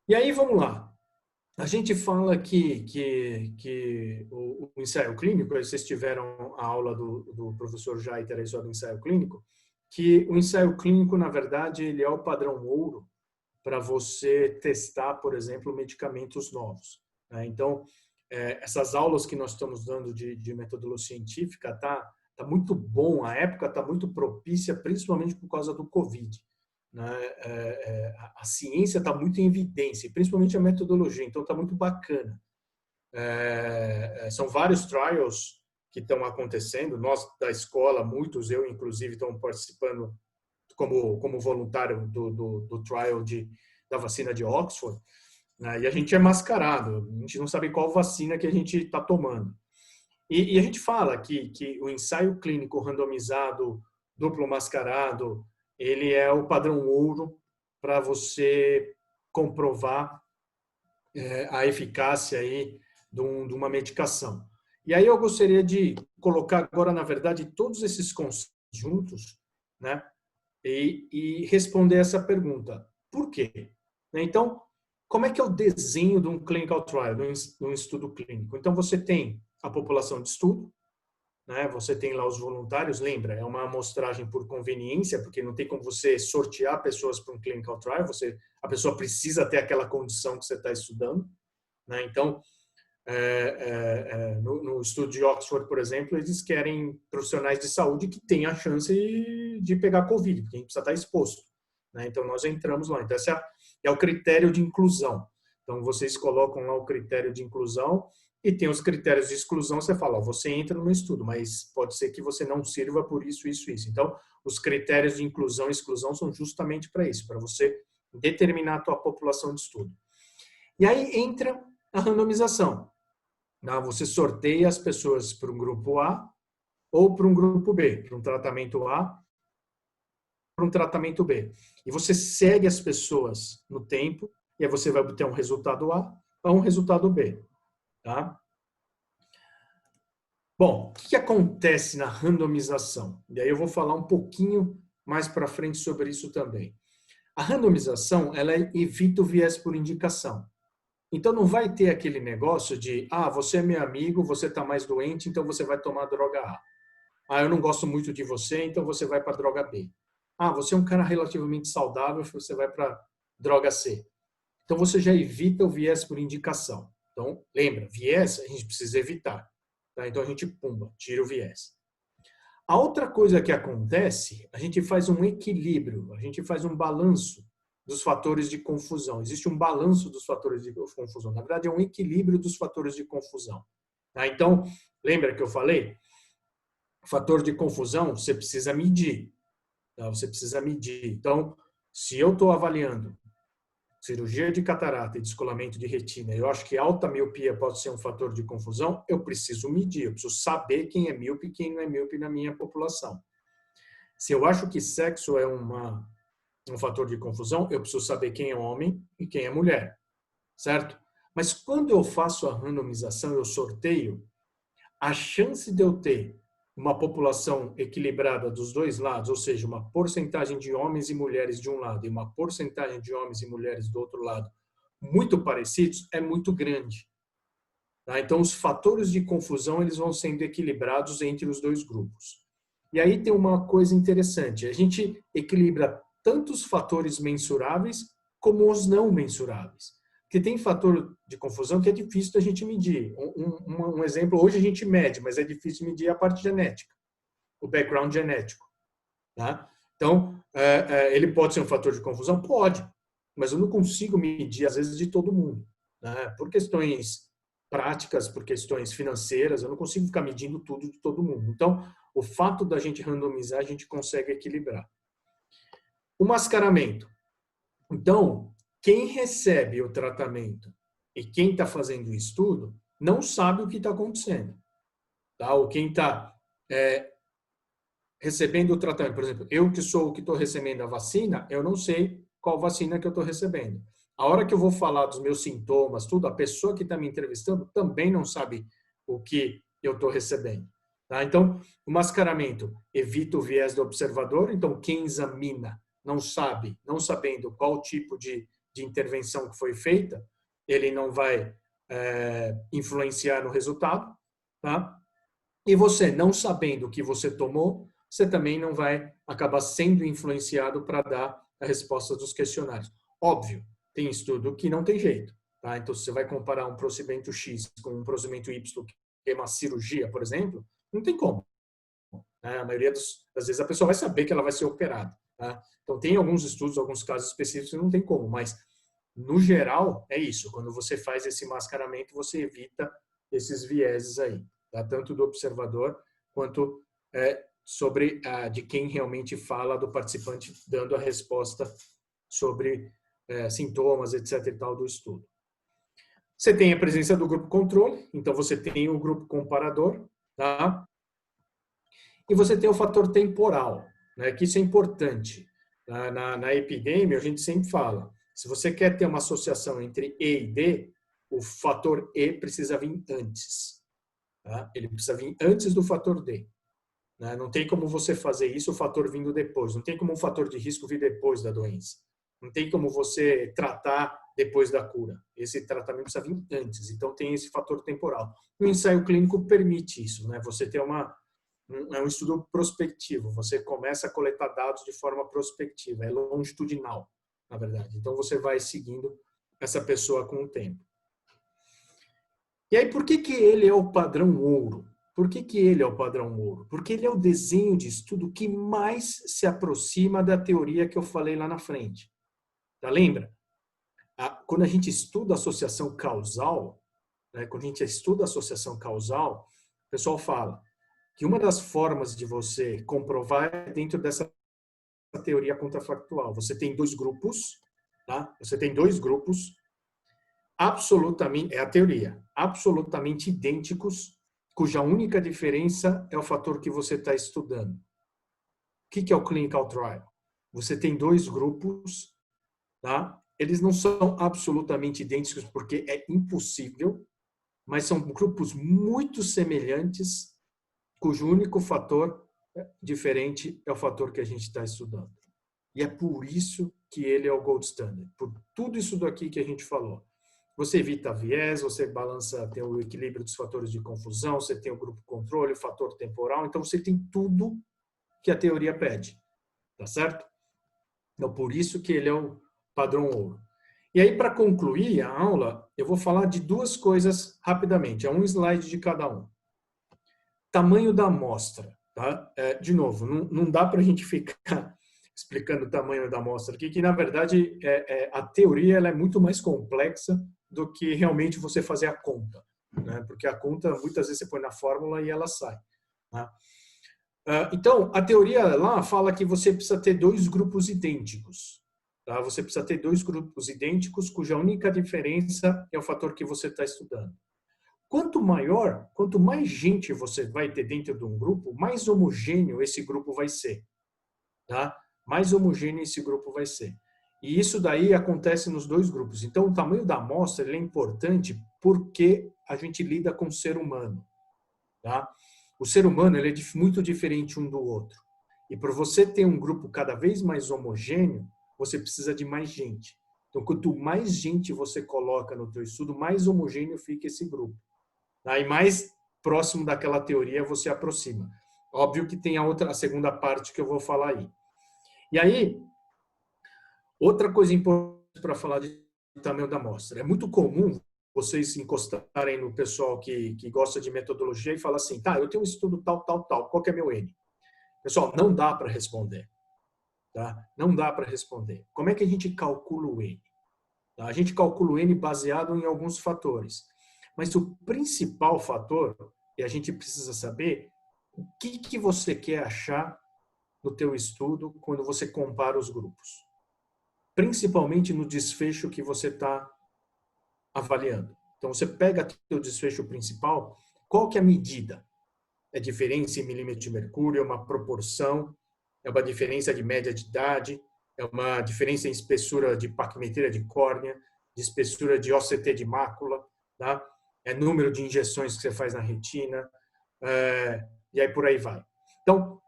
Speaker 2: E aí, vamos lá. A gente fala que o ensaio clínico, vocês tiveram a aula do professor Jaiter aí sobre o ensaio clínico, que o ensaio clínico, na verdade, ele é o padrão ouro para você testar, por exemplo, medicamentos novos, né? Então, essas aulas que nós estamos dando de metodologia científica tá muito bom, a época está muito propícia, principalmente por causa do Covid, né? A ciência está muito em evidência, principalmente a metodologia, então está muito bacana. São vários trials que estão acontecendo, nós da escola, muitos, eu inclusive, estamos participando como voluntário do trial da vacina de Oxford, né? E a gente é mascarado, a gente não sabe qual vacina que a gente está tomando. E a gente fala que o ensaio clínico randomizado, duplo mascarado, ele é o padrão ouro para você comprovar a eficácia aí de uma medicação. E aí eu gostaria de colocar agora, na verdade, todos esses conceitos juntos, né? E responder essa pergunta. Por quê? Então, como é que é o desenho de um clinical trial, de um estudo clínico? Então, você tem a população de estudo, né? Você tem lá os voluntários, lembra, é uma amostragem por conveniência, porque não tem como você sortear pessoas para um clinical trial, a pessoa precisa ter aquela condição que você está estudando, né? Então, no estudo de Oxford, por exemplo, eles querem profissionais de saúde que tenham a chance de pegar Covid, porque a gente precisa estar exposto, né? Então, nós entramos lá. Então, esse é o critério de inclusão. Então, vocês colocam lá o critério de inclusão e tem os critérios de exclusão. Você fala, ó, você entra no estudo, mas pode ser que você não sirva por isso, isso, isso. Então, os critérios de inclusão e exclusão são justamente para isso, para você determinar a tua população de estudo. E aí entra a randomização. Você sorteia as pessoas para um grupo A ou para um grupo B, para um tratamento A, para um tratamento B. E você segue as pessoas no tempo, e aí você vai obter um resultado A ou um resultado B. Tá? Bom, o que acontece na randomização? E aí eu vou falar um pouquinho mais para frente sobre isso também. A randomização, ela evita o viés por indicação. Então não vai ter aquele negócio de, você é meu amigo, você está mais doente, então você vai tomar droga A. Eu não gosto muito de você, então você vai para a droga B. Você é um cara relativamente saudável, você vai para droga C. Então você já evita o viés por indicação. Então, lembra, viés a gente precisa evitar. Tá? Então a gente, tira o viés. A outra coisa que acontece, a gente faz um equilíbrio, a gente faz um balanço dos fatores de confusão. Existe um balanço dos fatores de confusão. Na verdade, é um equilíbrio dos fatores de confusão. Tá? Então, lembra que eu falei? Fator de confusão, você precisa medir. Tá? Você precisa medir. Então, se eu estou avaliando cirurgia de catarata e descolamento de retina, eu acho que alta miopia pode ser um fator de confusão, eu preciso medir, eu preciso saber quem é míope e quem não é míope na minha população. Se eu acho que sexo é um fator de confusão, eu preciso saber quem é homem e quem é mulher, certo? Mas quando eu faço a randomização, eu sorteio, a chance de eu ter uma população equilibrada dos dois lados, ou seja, uma porcentagem de homens e mulheres de um lado e uma porcentagem de homens e mulheres do outro lado, muito parecidos, é muito grande. Tá? Então, os fatores de confusão eles vão sendo equilibrados entre os dois grupos. E aí tem uma coisa interessante, a gente equilibra tanto os fatores mensuráveis como os não mensuráveis. Porque tem fator de confusão que é difícil da gente medir. Um exemplo, hoje a gente mede, mas é difícil medir a parte genética, o background genético. Tá? Então, ele pode ser um fator de confusão? Pode, mas eu não consigo medir, às vezes, de todo mundo. Né? Por questões práticas, por questões financeiras, eu não consigo ficar medindo tudo de todo mundo. Então, o fato da gente randomizar, a gente consegue equilibrar. O mascaramento. Então, quem recebe o tratamento e quem está fazendo o estudo não sabe o que está acontecendo. Tá? Ou quem está recebendo o tratamento. Por exemplo, eu que sou o que estou recebendo a vacina, eu não sei qual vacina que eu estou recebendo. A hora que eu vou falar dos meus sintomas, tudo, a pessoa que está me entrevistando também não sabe o que eu estou recebendo. Tá? Então, o mascaramento evita o viés do observador. Então, quem examina não sabe, não sabendo qual tipo de intervenção que foi feita, ele não vai influenciar no resultado, tá? E você, não sabendo o que você tomou, você também não vai acabar sendo influenciado para dar a resposta dos questionários. Óbvio, tem estudo que não tem jeito, tá? Então, se você vai comparar um procedimento X com um procedimento Y, que é uma cirurgia, por exemplo, não tem como, né? A maioria das vezes a pessoa vai saber que ela vai ser operada, tá? Então, tem alguns estudos, alguns casos específicos que não tem como, mas no geral é isso. Quando você faz esse mascaramento, você evita esses vieses aí, tá? Tanto do observador quanto sobre de quem realmente fala, do participante dando a resposta sobre sintomas, etc. e tal do estudo. Você tem a presença do grupo controle, então você tem o grupo comparador, tá? E você tem o fator temporal, né? Que isso é importante. Na epidemia, a gente sempre fala, se você quer ter uma associação entre E e D, o fator E precisa vir antes. Tá? Ele precisa vir antes do fator D. Né? Não tem como você fazer isso, o fator vindo depois. Não tem como um fator de risco vir depois da doença. Não tem como você tratar depois da cura. Esse tratamento precisa vir antes. Então, tem esse fator temporal. O ensaio clínico permite isso. Né? Você tem um estudo prospectivo. Você começa a coletar dados de forma prospectiva. É longitudinal, na verdade. Então, você vai seguindo essa pessoa com o tempo. E aí, por que ele é o padrão ouro? Por que ele é o padrão ouro? Porque ele é o desenho de estudo que mais se aproxima da teoria que eu falei lá na frente. Tá? Lembra? Quando a gente estuda associação causal, né, quando a gente estuda associação causal, o pessoal fala que uma das formas de você comprovar é dentro dessa teoria contrafactual. Você tem dois grupos, tá? Você tem dois grupos absolutamente, é a teoria, absolutamente idênticos, cuja única diferença é o fator que você está estudando. O que é o clinical trial? Você tem dois grupos, tá? Eles não são absolutamente idênticos porque é impossível, mas são grupos muito semelhantes, cujo único fator diferente é o fator que a gente está estudando. E é por isso que ele é o gold standard. Por tudo isso daqui que a gente falou. Você evita viés, você balança, tem o equilíbrio dos fatores de confusão, você tem o grupo controle, o fator temporal, então você tem tudo que a teoria pede, tá certo? Então, por isso que ele é o padrão ouro. E aí, para concluir a aula, eu vou falar de duas coisas rapidamente, é um slide de cada um. Tamanho da amostra, tá? De novo, não dá para a gente ficar explicando o tamanho da amostra aqui, que na verdade a teoria ela é muito mais complexa do que realmente você fazer a conta, né? Porque a conta muitas vezes você põe na fórmula e ela sai. Tá? Então, a teoria lá fala que você precisa ter dois grupos idênticos. Tá? Você precisa ter dois grupos idênticos cuja única diferença é o fator que você está estudando. Quanto mais gente você vai ter dentro de um grupo, mais homogêneo esse grupo vai ser. Tá? Mais homogêneo esse grupo vai ser. E isso daí acontece nos dois grupos. Então, o tamanho da amostra ele é importante porque a gente lida com o ser humano. Tá? O ser humano ele é muito diferente um do outro. E para você ter um grupo cada vez mais homogêneo, você precisa de mais gente. Então, quanto mais gente você coloca no teu estudo, mais homogêneo fica esse grupo. Tá? E mais próximo daquela teoria você aproxima. Óbvio que tem a segunda parte que eu vou falar aí. E aí, outra coisa importante para falar de tamanho da amostra. É muito comum vocês encostarem no pessoal que gosta de metodologia e falar assim, tá, eu tenho um estudo tal, qual que é meu N? Pessoal, não dá para responder. Tá? Não dá para responder. Como é que a gente calcula o N? Tá? A gente calcula o N baseado em alguns fatores. Mas o principal fator, e a gente precisa saber, o que você quer achar no teu estudo quando você compara os grupos. Principalmente no desfecho que você está avaliando. Então, você pega o desfecho principal, qual que é a medida? É diferença em milímetro de mercúrio, é uma proporção, é uma diferença de média de idade, é uma diferença em espessura de paquimetria de córnea, de espessura de OCT de mácula, tá? É número de injeções que você faz na retina, e aí por aí vai. Então,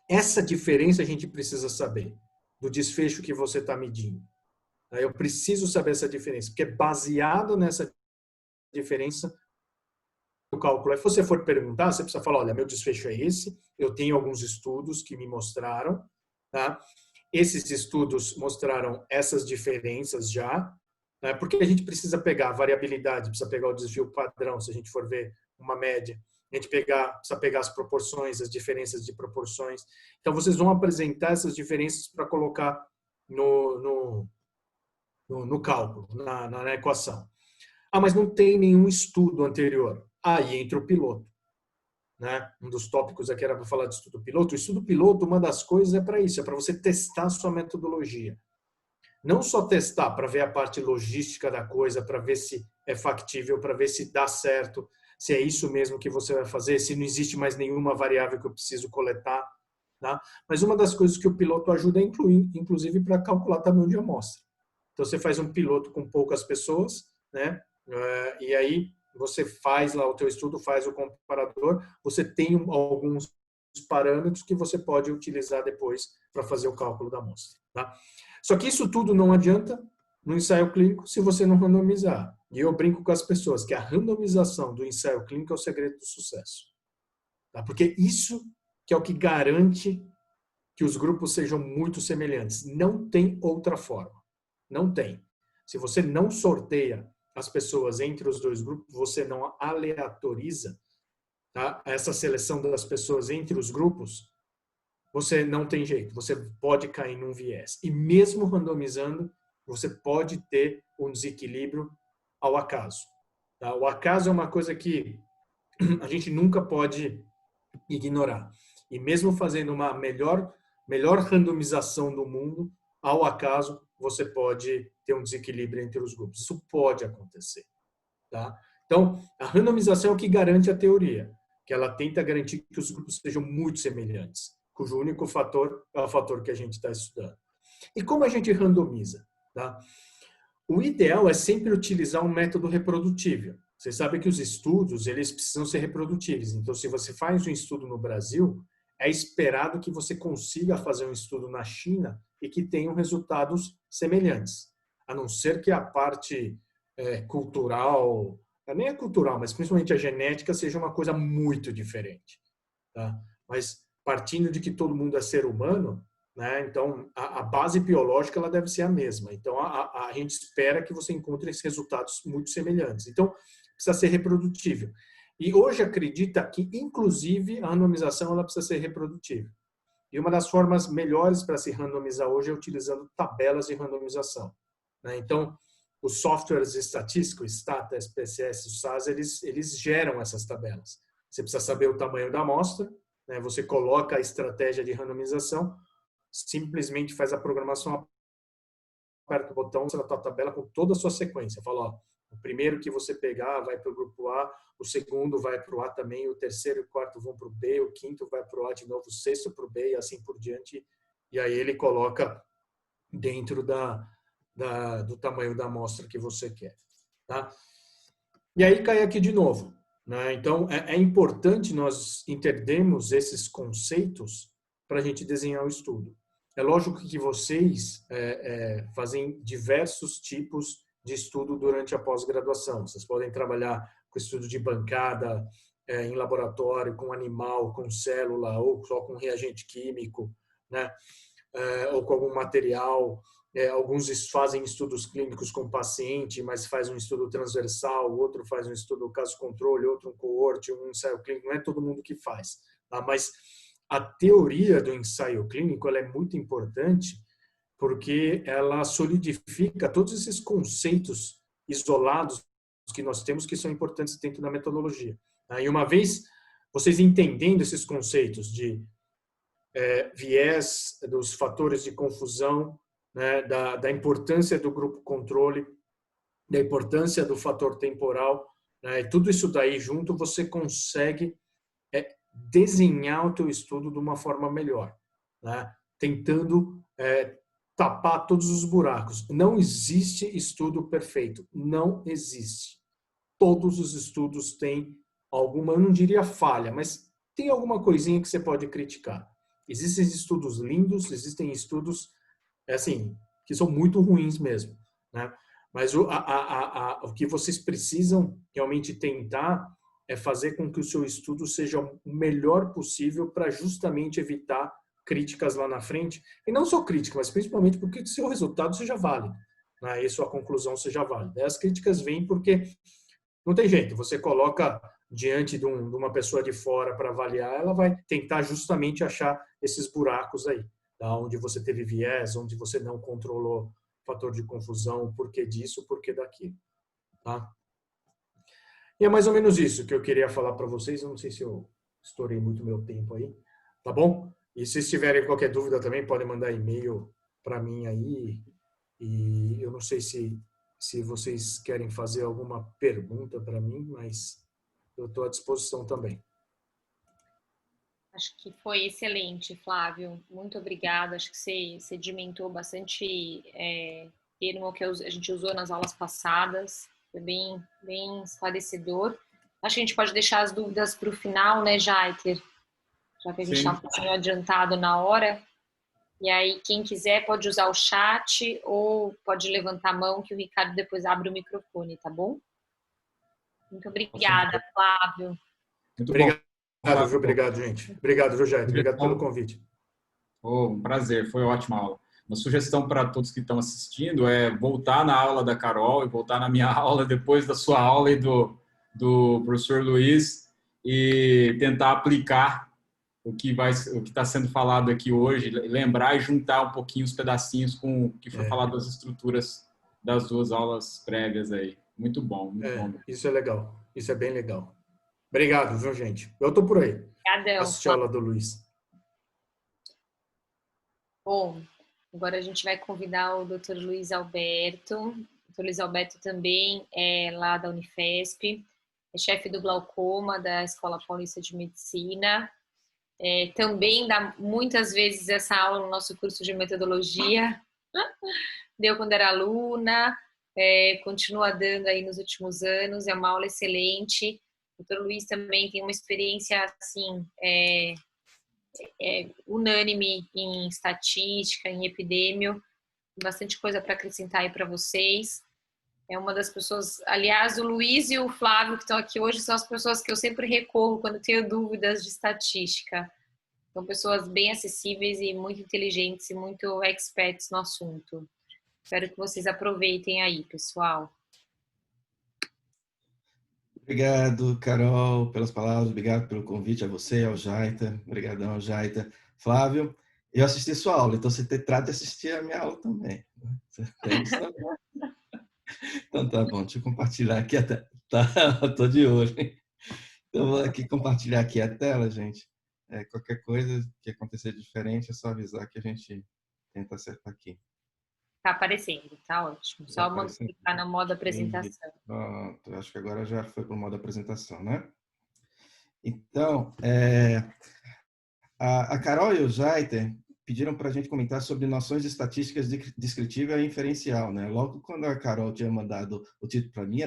Speaker 2: essa diferença a gente precisa saber do desfecho que você está medindo. Eu preciso saber essa diferença, porque baseado nessa diferença, o cálculo. Se você for perguntar, você precisa falar, olha, meu desfecho é esse, eu tenho alguns estudos que me mostraram, tá? Esses estudos mostraram essas diferenças já, né? Porque a gente precisa pegar a variabilidade, precisa pegar o desvio padrão, se a gente for ver uma média, a gente precisa pegar as proporções, as diferenças de proporções. Então, vocês vão apresentar essas diferenças para colocar no cálculo, na equação. Ah, mas não tem nenhum estudo anterior. Aí entra o piloto. Né? Um dos tópicos aqui era para falar de estudo piloto. O estudo piloto, uma das coisas é para isso, é para você testar a sua metodologia. Não só testar para ver a parte logística da coisa, para ver se é factível, para ver se dá certo, se é isso mesmo que você vai fazer, se não existe mais nenhuma variável que eu preciso coletar. Tá? Mas uma das coisas que o piloto ajuda a incluir, inclusive para calcular tamanho de amostra. Então você faz um piloto com poucas pessoas, né? E aí você faz lá o teu estudo, faz o comparador, você tem alguns parâmetros que você pode utilizar depois para fazer o cálculo da amostra. Tá? Só que isso tudo não adianta no ensaio clínico se você não randomizar. E eu brinco com as pessoas que a randomização do ensaio clínico é o segredo do sucesso. Tá? Porque isso que é o que garante que os grupos sejam muito semelhantes. Não tem outra forma. Não tem. Se você não sorteia as pessoas entre os dois grupos, você não aleatoriza, tá? Essa seleção das pessoas entre os grupos, você não tem jeito. Você pode cair num viés. E mesmo randomizando, você pode ter um desequilíbrio ao acaso. Tá? O acaso é uma coisa que a gente nunca pode ignorar. E mesmo fazendo uma melhor randomização do mundo, ao acaso, você pode ter um desequilíbrio entre os grupos. Isso pode acontecer. Tá? Então, a randomização é o que garante a teoria, que ela tenta garantir que os grupos sejam muito semelhantes, cujo único fator é o fator que a gente está estudando. E como a gente randomiza? Tá? O ideal é sempre utilizar um método reprodutível. Você sabe que os estudos, eles precisam ser reprodutíveis. Então, se você faz um estudo no Brasil, é esperado que você consiga fazer um estudo na China e que tenham resultados semelhantes. A não ser que a parte cultural, nem é cultural, mas principalmente a genética, seja uma coisa muito diferente. Tá? Mas partindo de que todo mundo é ser humano, né? Então a base biológica ela deve ser a mesma. Então a gente espera que você encontre esses resultados muito semelhantes. Então precisa ser reprodutível. E hoje acredita que inclusive a randomização ela precisa ser reprodutível. E uma das formas melhores para se randomizar hoje é utilizando tabelas de randomização. Né? Então os softwares estatísticos, Stata, SPSS, SAS, eles geram essas tabelas. Você precisa saber o tamanho da amostra, né? Você coloca a estratégia de randomização, simplesmente faz a programação, aperta o botão, você vai a tabela com toda a sua sequência. Fala, ó, o primeiro que você pegar vai para o grupo A, o segundo vai para o A também, o terceiro e o quarto vão para o B, o quinto vai para o A de novo, o sexto para o B e assim por diante. E aí ele coloca dentro do tamanho da amostra que você quer. Tá? E aí cai aqui de novo. Né? Então, é importante nós entendermos esses conceitos para a gente desenhar o estudo. É lógico que vocês fazem diversos tipos de estudo durante a pós-graduação. Vocês podem trabalhar com estudo de bancada, em laboratório, com animal, com célula, ou só com reagente químico, né? Ou com algum material. Alguns fazem estudos clínicos com paciente, mas faz um estudo transversal, o outro faz um estudo caso-controle, outro um coorte, um ensaio clínico. Não é todo mundo que faz. Tá? Mas a teoria do ensaio clínico ela é muito importante porque ela solidifica todos esses conceitos isolados que nós temos que são importantes dentro da metodologia. Tá? E uma vez vocês entendendo esses conceitos de viés, dos fatores de confusão, né, da importância do grupo controle, da importância do fator temporal, né, e tudo isso daí junto você consegue desenhar o teu estudo de uma forma melhor, né, tentando tapar todos os buracos. Não existe estudo perfeito, não existe. Todos os estudos têm alguma, eu não diria falha, mas tem alguma coisinha que você pode criticar. Existem estudos lindos, existem estudos assim, que são muito ruins mesmo. né? Mas o que vocês precisam realmente tentar é fazer com que o seu estudo seja o melhor possível para justamente evitar críticas lá na frente. E não só críticas, mas principalmente porque o seu resultado seja válido, né? E sua conclusão seja válida. As críticas vêm porque não tem jeito, você coloca diante de uma pessoa de fora para avaliar, ela vai tentar justamente achar esses buracos aí, tá? Onde você teve viés, onde você não controlou fator de confusão, o porquê disso, o porquê daquilo, tá? E é mais ou menos isso que eu queria falar para vocês. Eu não sei se eu estourei muito meu tempo aí, tá bom? E se tiverem qualquer dúvida também, podem mandar e-mail para mim aí. E eu não sei se vocês querem fazer alguma pergunta para mim, mas eu estou à disposição também.
Speaker 1: Acho que foi excelente, Flávio. Muito obrigada. Acho que você sedimentou bastante termo que a gente usou nas aulas passadas. Foi bem esclarecedor. Acho que a gente pode deixar as dúvidas para o final, né, Jaiter? Já que a gente está um pouquinho adiantado na hora. E aí, quem quiser pode usar o chat ou pode levantar a mão que o Ricardo depois abre o microfone, tá bom? Muito obrigada, Flávio.
Speaker 3: Muito bom.
Speaker 2: Obrigado, viu? Obrigado, gente. Obrigado, viu, Jair? Obrigado pelo convite.
Speaker 3: Um prazer, foi ótima aula. Uma sugestão para todos que estão assistindo é voltar na aula da Carol e voltar na minha aula depois da sua aula e do professor Luiz e tentar aplicar o que está sendo falado aqui hoje, lembrar e juntar um pouquinho os pedacinhos com o que foi falado das estruturas das duas aulas prévias aí. Muito bom, muito bom.
Speaker 2: Isso é legal. Isso é bem legal. Obrigado, viu, gente? Eu tô por aí.
Speaker 1: Obrigadão.
Speaker 2: Assistir a aula do Luiz.
Speaker 1: Bom, agora a gente vai convidar o Dr. Luiz Alberto. O Dr. Luiz Alberto também é lá da Unifesp, é chefe do glaucoma da Escola Paulista de Medicina. Também dá muitas vezes essa aula no nosso curso de metodologia. Deu quando era aluna, continua dando aí nos últimos anos, é uma aula excelente. O Dr. Luiz também tem uma experiência assim, unânime em estatística, em epidêmio, bastante coisa para acrescentar aí para vocês. É uma das pessoas, aliás, o Luiz e o Flávio que estão aqui hoje são as pessoas que eu sempre recorro quando tenho dúvidas de estatística. São pessoas bem acessíveis e muito inteligentes e muito experts no assunto. Espero que vocês aproveitem aí, pessoal.
Speaker 4: Obrigado, Carol, pelas palavras. Obrigado pelo convite a você, ao Jaita. Obrigadão, ao Jaita. Flávio, eu assisti sua aula, então você trata de assistir a minha aula também. Você tem isso também. Então tá bom, deixa eu compartilhar aqui a tela. Tá, tô de olho. Então vou aqui compartilhar aqui a tela, gente. Qualquer coisa que acontecer diferente é só avisar que a gente tenta acertar aqui.
Speaker 1: Tá aparecendo, tá ótimo. Só clicar na modo apresentação.
Speaker 4: Pronto, acho que agora já foi para o modo apresentação, né? Então, a Carol e o Jaiter pediram para a gente comentar sobre noções de estatísticas descritiva e inferencial, né? Logo quando a Carol tinha mandado o título para mim,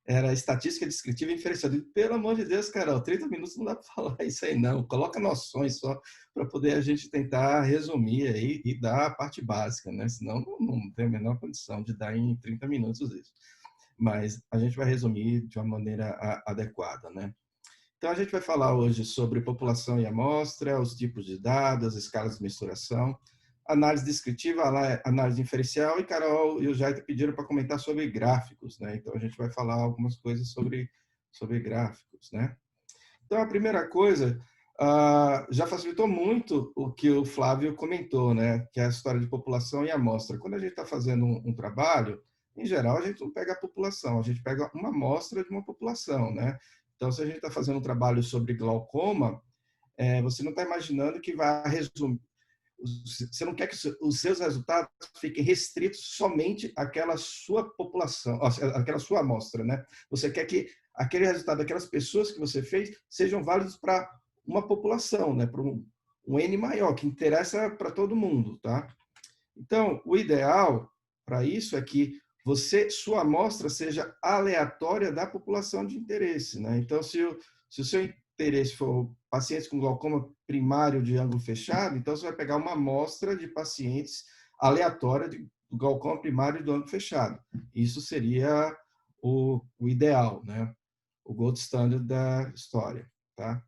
Speaker 4: era estatística descritiva e inferencial. Eu digo, pelo amor de Deus, Carol, 30 minutos não dá para falar isso aí, não. Coloca noções só para poder a gente tentar resumir aí e dar a parte básica, né? Senão não tem a menor condição de dar em 30 minutos isso. Mas a gente vai resumir de uma maneira adequada, né? Então, a gente vai falar hoje sobre população e amostra, os tipos de dados, as escalas de mensuração, análise descritiva, análise inferencial, e Carol e o Jaita pediram para comentar sobre gráficos, né? Então, a gente vai falar algumas coisas sobre gráficos, né? Então, a primeira coisa, já facilitou muito o que o Flávio comentou, né? Que é a história de população e amostra. Quando a gente está fazendo um trabalho, em geral, a gente não pega a população, a gente pega uma amostra de uma população, né? Então, se a gente está fazendo um trabalho sobre glaucoma, você não está imaginando que vai resumir. Você não quer que os seus resultados fiquem restritos somente àquela sua população, àquela sua amostra, né? Você quer que aquele resultado daquelas pessoas que você fez sejam válidos para uma população, né? Para um N maior, que interessa para todo mundo, tá? Então, o ideal para isso é que sua amostra seja aleatória da população de interesse, né? Então, se o seu interesse for pacientes com glaucoma primário de ângulo fechado, então você vai pegar uma amostra de pacientes aleatória glaucoma primário do ângulo fechado. Isso seria o ideal, né? O gold standard da história, tá?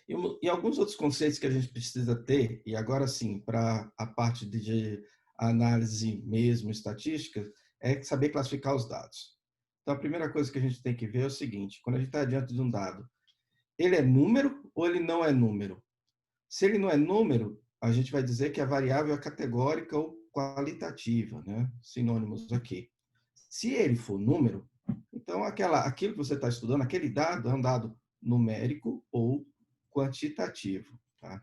Speaker 4: E alguns outros conceitos que a gente precisa ter, e agora sim, para a parte de análise mesmo, estatística, é saber classificar os dados. Então, a primeira coisa que a gente tem que ver é o seguinte, quando a gente está diante de um dado, ele é número ou ele não é número? Se ele não é número, a gente vai dizer que a variável é categórica ou qualitativa, né? Sinônimos aqui. Se ele for número, então aquilo que você está estudando, aquele dado é um dado numérico ou quantitativo. Tá?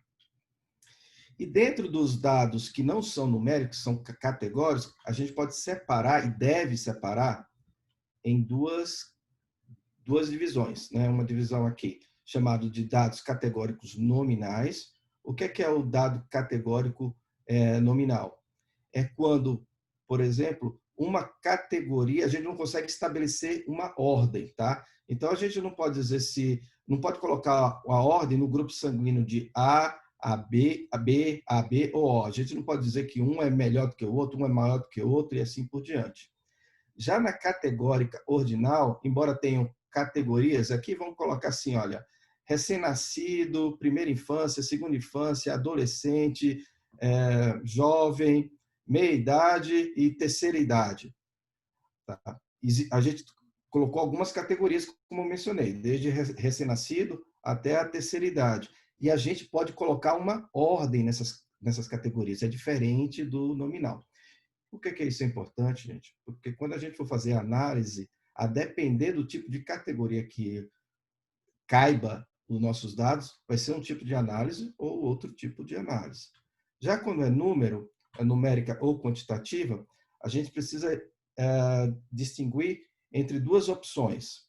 Speaker 4: E dentro dos dados que não são numéricos, são categóricos, a gente pode separar e deve separar em duas divisões. Né? Uma divisão aqui chamada de dados categóricos nominais. O que é o dado categórico nominal? É quando, por exemplo, uma categoria, a gente não consegue estabelecer uma ordem, tá? Então, a gente não pode dizer não pode colocar a ordem no grupo sanguíneo de A, AB, AB, AB ou O. A gente não pode dizer que um é melhor do que o outro, um é maior do que o outro e assim por diante. Já na categórica ordinal, embora tenham categorias, aqui vamos colocar assim, olha, recém-nascido, primeira infância, segunda infância, adolescente, jovem, meia-idade e terceira idade. Tá? A gente colocou algumas categorias, como eu mencionei, desde recém-nascido até a terceira idade. E a gente pode colocar uma ordem nessas categorias, é diferente do nominal. Por que isso é importante, gente? Porque quando a gente for fazer a análise, a depender do tipo de categoria que caiba os nossos dados, vai ser um tipo de análise ou outro tipo de análise. Já quando é número, é numérica ou quantitativa, a gente precisa distinguir entre duas opções.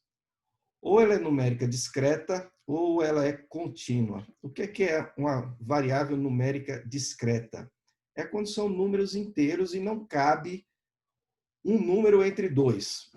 Speaker 4: Ou ela é numérica discreta ou ela é contínua. O que é uma variável numérica discreta? É quando são números inteiros e não cabe um número entre dois.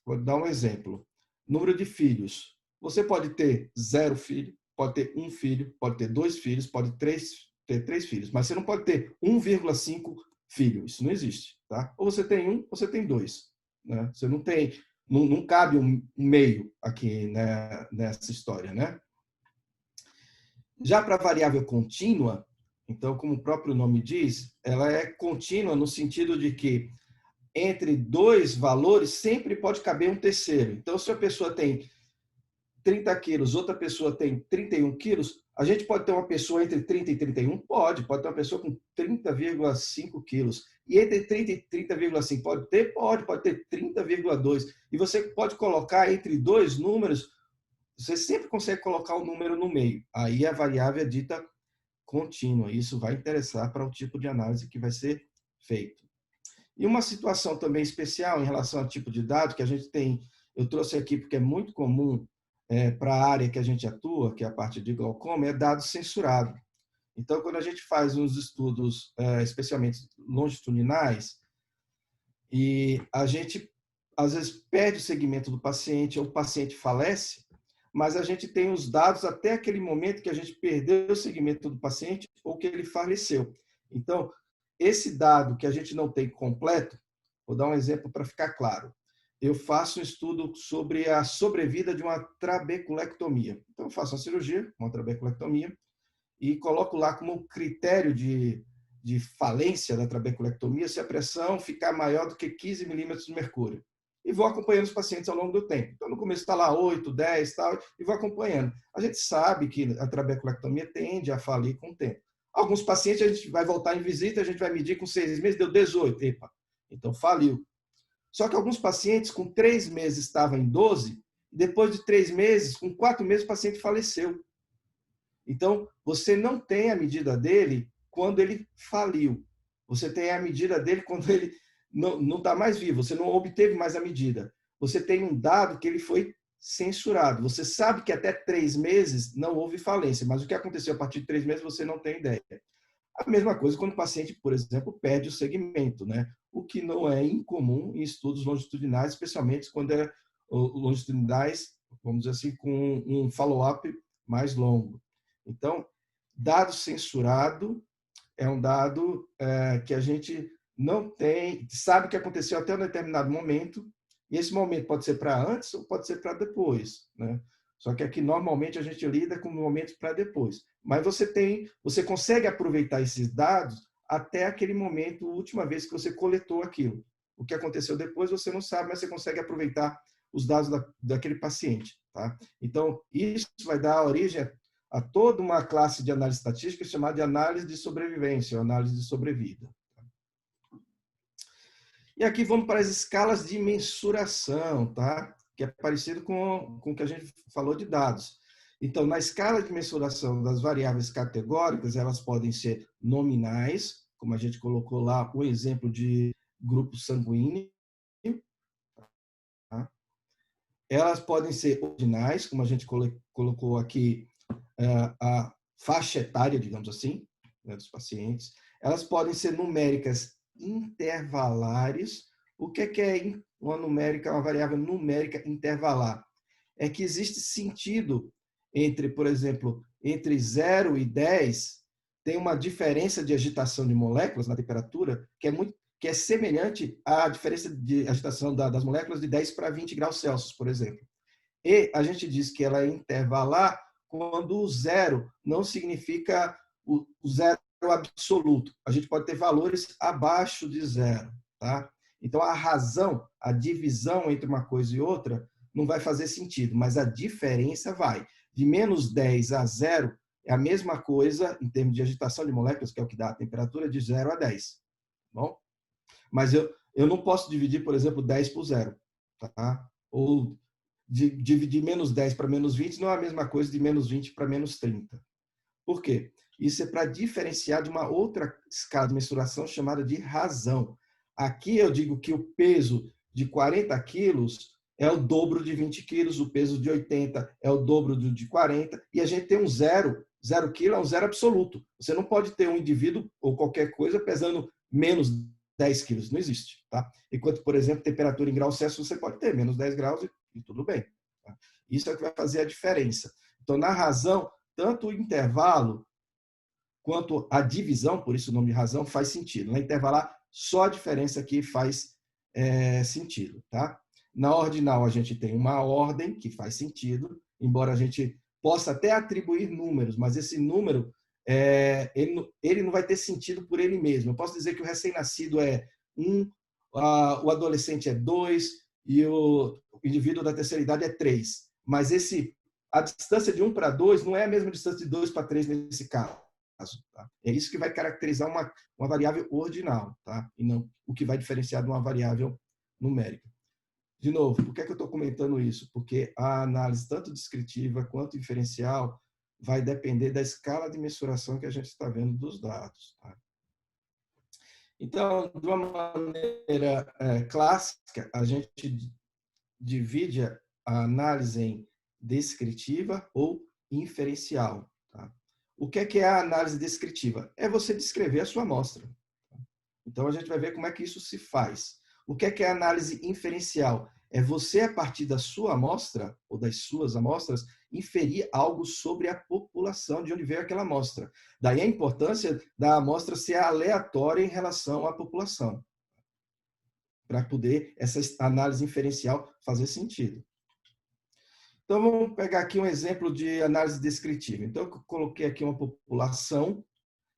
Speaker 4: Vou dar um exemplo. Número de filhos. Você pode ter 0 filho, pode ter 1 filho, pode ter 2 filhos, pode ter 3 filhos, mas você não pode ter 1,5 filho. Isso não existe. Tá? Ou você tem 1, ou você tem 2. Né? Você não tem, não cabe um meio aqui, né, nessa história. Né? Já para a variável contínua, então, como o próprio nome diz, ela é contínua no sentido de que entre dois valores sempre pode caber um terceiro. Então, se a pessoa tem 30 quilos, outra pessoa tem 31 quilos, a gente pode ter uma pessoa entre 30 e 31? Pode ter uma pessoa com 30,5 quilos. E entre 30 e 30,5 pode ter? Pode ter 30,2. E você pode colocar entre dois números, você sempre consegue colocar um número no meio. Aí a variável é dita contínua. Isso vai interessar para o tipo de análise que vai ser feito. E uma situação também especial em relação ao tipo de dado que a gente tem, eu trouxe aqui porque é muito comum para a área que a gente atua, que é a parte de glaucoma, é dado censurado. Então, quando a gente faz uns estudos, especialmente longitudinais, e a gente, às vezes, perde o segmento do paciente, ou o paciente falece, mas a gente tem os dados até aquele momento que a gente perdeu o segmento do paciente ou que ele faleceu. Então, esse dado que a gente não tem completo, vou dar um exemplo para ficar claro. Eu faço um estudo sobre a sobrevida de uma trabeculectomia. Então, eu faço uma cirurgia, uma trabeculectomia, e coloco lá como critério de falência da trabeculectomia se a pressão ficar maior do que 15 milímetros de mercúrio. E vou acompanhando os pacientes ao longo do tempo. Então, no começo está lá 8, 10, tal, e vou acompanhando. A gente sabe que a trabeculectomia tende a falir com o tempo. Alguns pacientes a gente vai voltar em visita, a gente vai medir com 6 meses, deu 18. Epa, então faliu. Só que alguns pacientes com 3 meses estavam em 12, e depois de 3 meses, com 4 meses, o paciente faleceu. Então, você não tem a medida dele quando ele faliu. Você tem a medida dele quando ele não está mais vivo, você não obteve mais a medida. Você tem um dado que ele foi censurado. Você sabe que até 3 meses não houve falência, mas o que aconteceu a partir de 3 meses você não tem ideia. A mesma coisa quando o paciente, por exemplo, perde o segmento, né? O que não é incomum em estudos longitudinais, especialmente quando é longitudinais, vamos dizer assim, com um follow-up mais longo. Então, dado censurado é um dado que a gente não tem, sabe o que aconteceu até um determinado momento, e esse momento pode ser para antes ou pode ser para depois, né? Só que aqui normalmente a gente lida com momentos para depois. Mas você consegue aproveitar esses dados até aquele momento, a última vez que você coletou aquilo. O que aconteceu depois você não sabe, mas você consegue aproveitar os dados daquele paciente, tá? Então, isso vai dar origem a toda uma classe de análise estatística chamada de análise de sobrevivência, ou análise de sobrevida. E aqui vamos para as escalas de mensuração, tá? Que é parecido com o que a gente falou de dados. Então, na escala de mensuração das variáveis categóricas, elas podem ser nominais, como a gente colocou lá o exemplo de grupo sanguíneo. Tá? Elas podem ser ordinais, como a gente colocou aqui a faixa etária, digamos assim, né, dos pacientes. Elas podem ser numéricas intervalares. O que é uma numérica, uma variável numérica intervalar? É que existe sentido entre, por exemplo, entre 0 e 10, tem uma diferença de agitação de moléculas na temperatura que é semelhante à diferença de agitação das moléculas de 10 para 20 graus Celsius, por exemplo. E a gente diz que ela é intervalar quando o zero não significa o zero absoluto. A gente pode ter valores abaixo de zero, tá? Então, a razão, a divisão entre uma coisa e outra não vai fazer sentido, mas a diferença vai. De menos 10 a 0 é a mesma coisa em termos de agitação de moléculas, que é o que dá a temperatura, de 0 a 10. Bom? Mas eu não posso dividir, por exemplo, 10 por 0. Tá? Ou dividir menos 10 para menos 20 não é a mesma coisa de menos 20 para menos 30. Por quê? Isso é para diferenciar de uma outra escala de mensuração chamada de razão. Aqui eu digo que o peso de 40 quilos é o dobro de 20 quilos, o peso de 80 é o dobro de 40, e a gente tem um zero. 0 quilo é um zero absoluto. Você não pode ter um indivíduo ou qualquer coisa pesando menos 10 quilos. Não existe. Tá? Enquanto, por exemplo, temperatura em graus Celsius, você pode ter menos 10 graus e tudo bem. Tá? Isso é o que vai fazer a diferença. Então, na razão, tanto o intervalo quanto a divisão, por isso o nome de razão, faz sentido. Na intervalar, só a diferença aqui faz sentido. Tá? Na ordinal, a gente tem uma ordem que faz sentido, embora a gente possa até atribuir números, mas esse número ele não vai ter sentido por ele mesmo. Eu posso dizer que o recém-nascido é 1, o adolescente é 2 e o indivíduo da terceira idade é 3. Mas a distância de 1 para 2 não é a mesma distância de 2 para 3 nesse caso. Tá? É isso que vai caracterizar uma variável ordinal, tá? E não o que vai diferenciar de uma variável numérica. De novo, por que eu estou comentando isso? Porque a análise, tanto descritiva quanto inferencial, vai depender da escala de mensuração que a gente está vendo dos dados. Tá? Então, de uma maneira clássica, a gente divide a análise em descritiva ou inferencial. Tá? O que é a análise descritiva? É você descrever a sua amostra. Tá? Então, a gente vai ver como é que isso se faz. O que é a análise inferencial? É você, a partir da sua amostra, ou das suas amostras, inferir algo sobre a população, de onde veio aquela amostra. Daí a importância da amostra ser aleatória em relação à população, para poder essa análise inferencial fazer sentido. Então, vamos pegar aqui um exemplo de análise descritiva. Então, eu coloquei aqui uma população,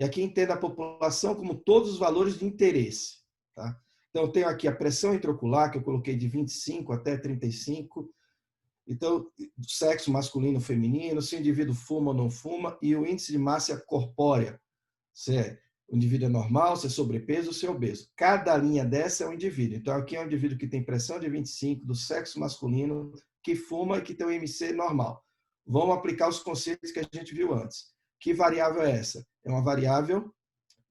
Speaker 4: e aqui entenda a população como todos os valores de interesse. Tá? Então, eu tenho aqui a pressão intraocular, que eu coloquei de 25 até 35. Então, sexo masculino ou feminino, se o indivíduo fuma ou não fuma, e o índice de massa corpórea. Se o indivíduo é normal, se é sobrepeso ou se é obeso. Cada linha dessa é um indivíduo. Então, aqui é um indivíduo que tem pressão de 25, do sexo masculino, que fuma e que tem um IMC normal. Vamos aplicar os conceitos que a gente viu antes. Que variável é essa? É uma variável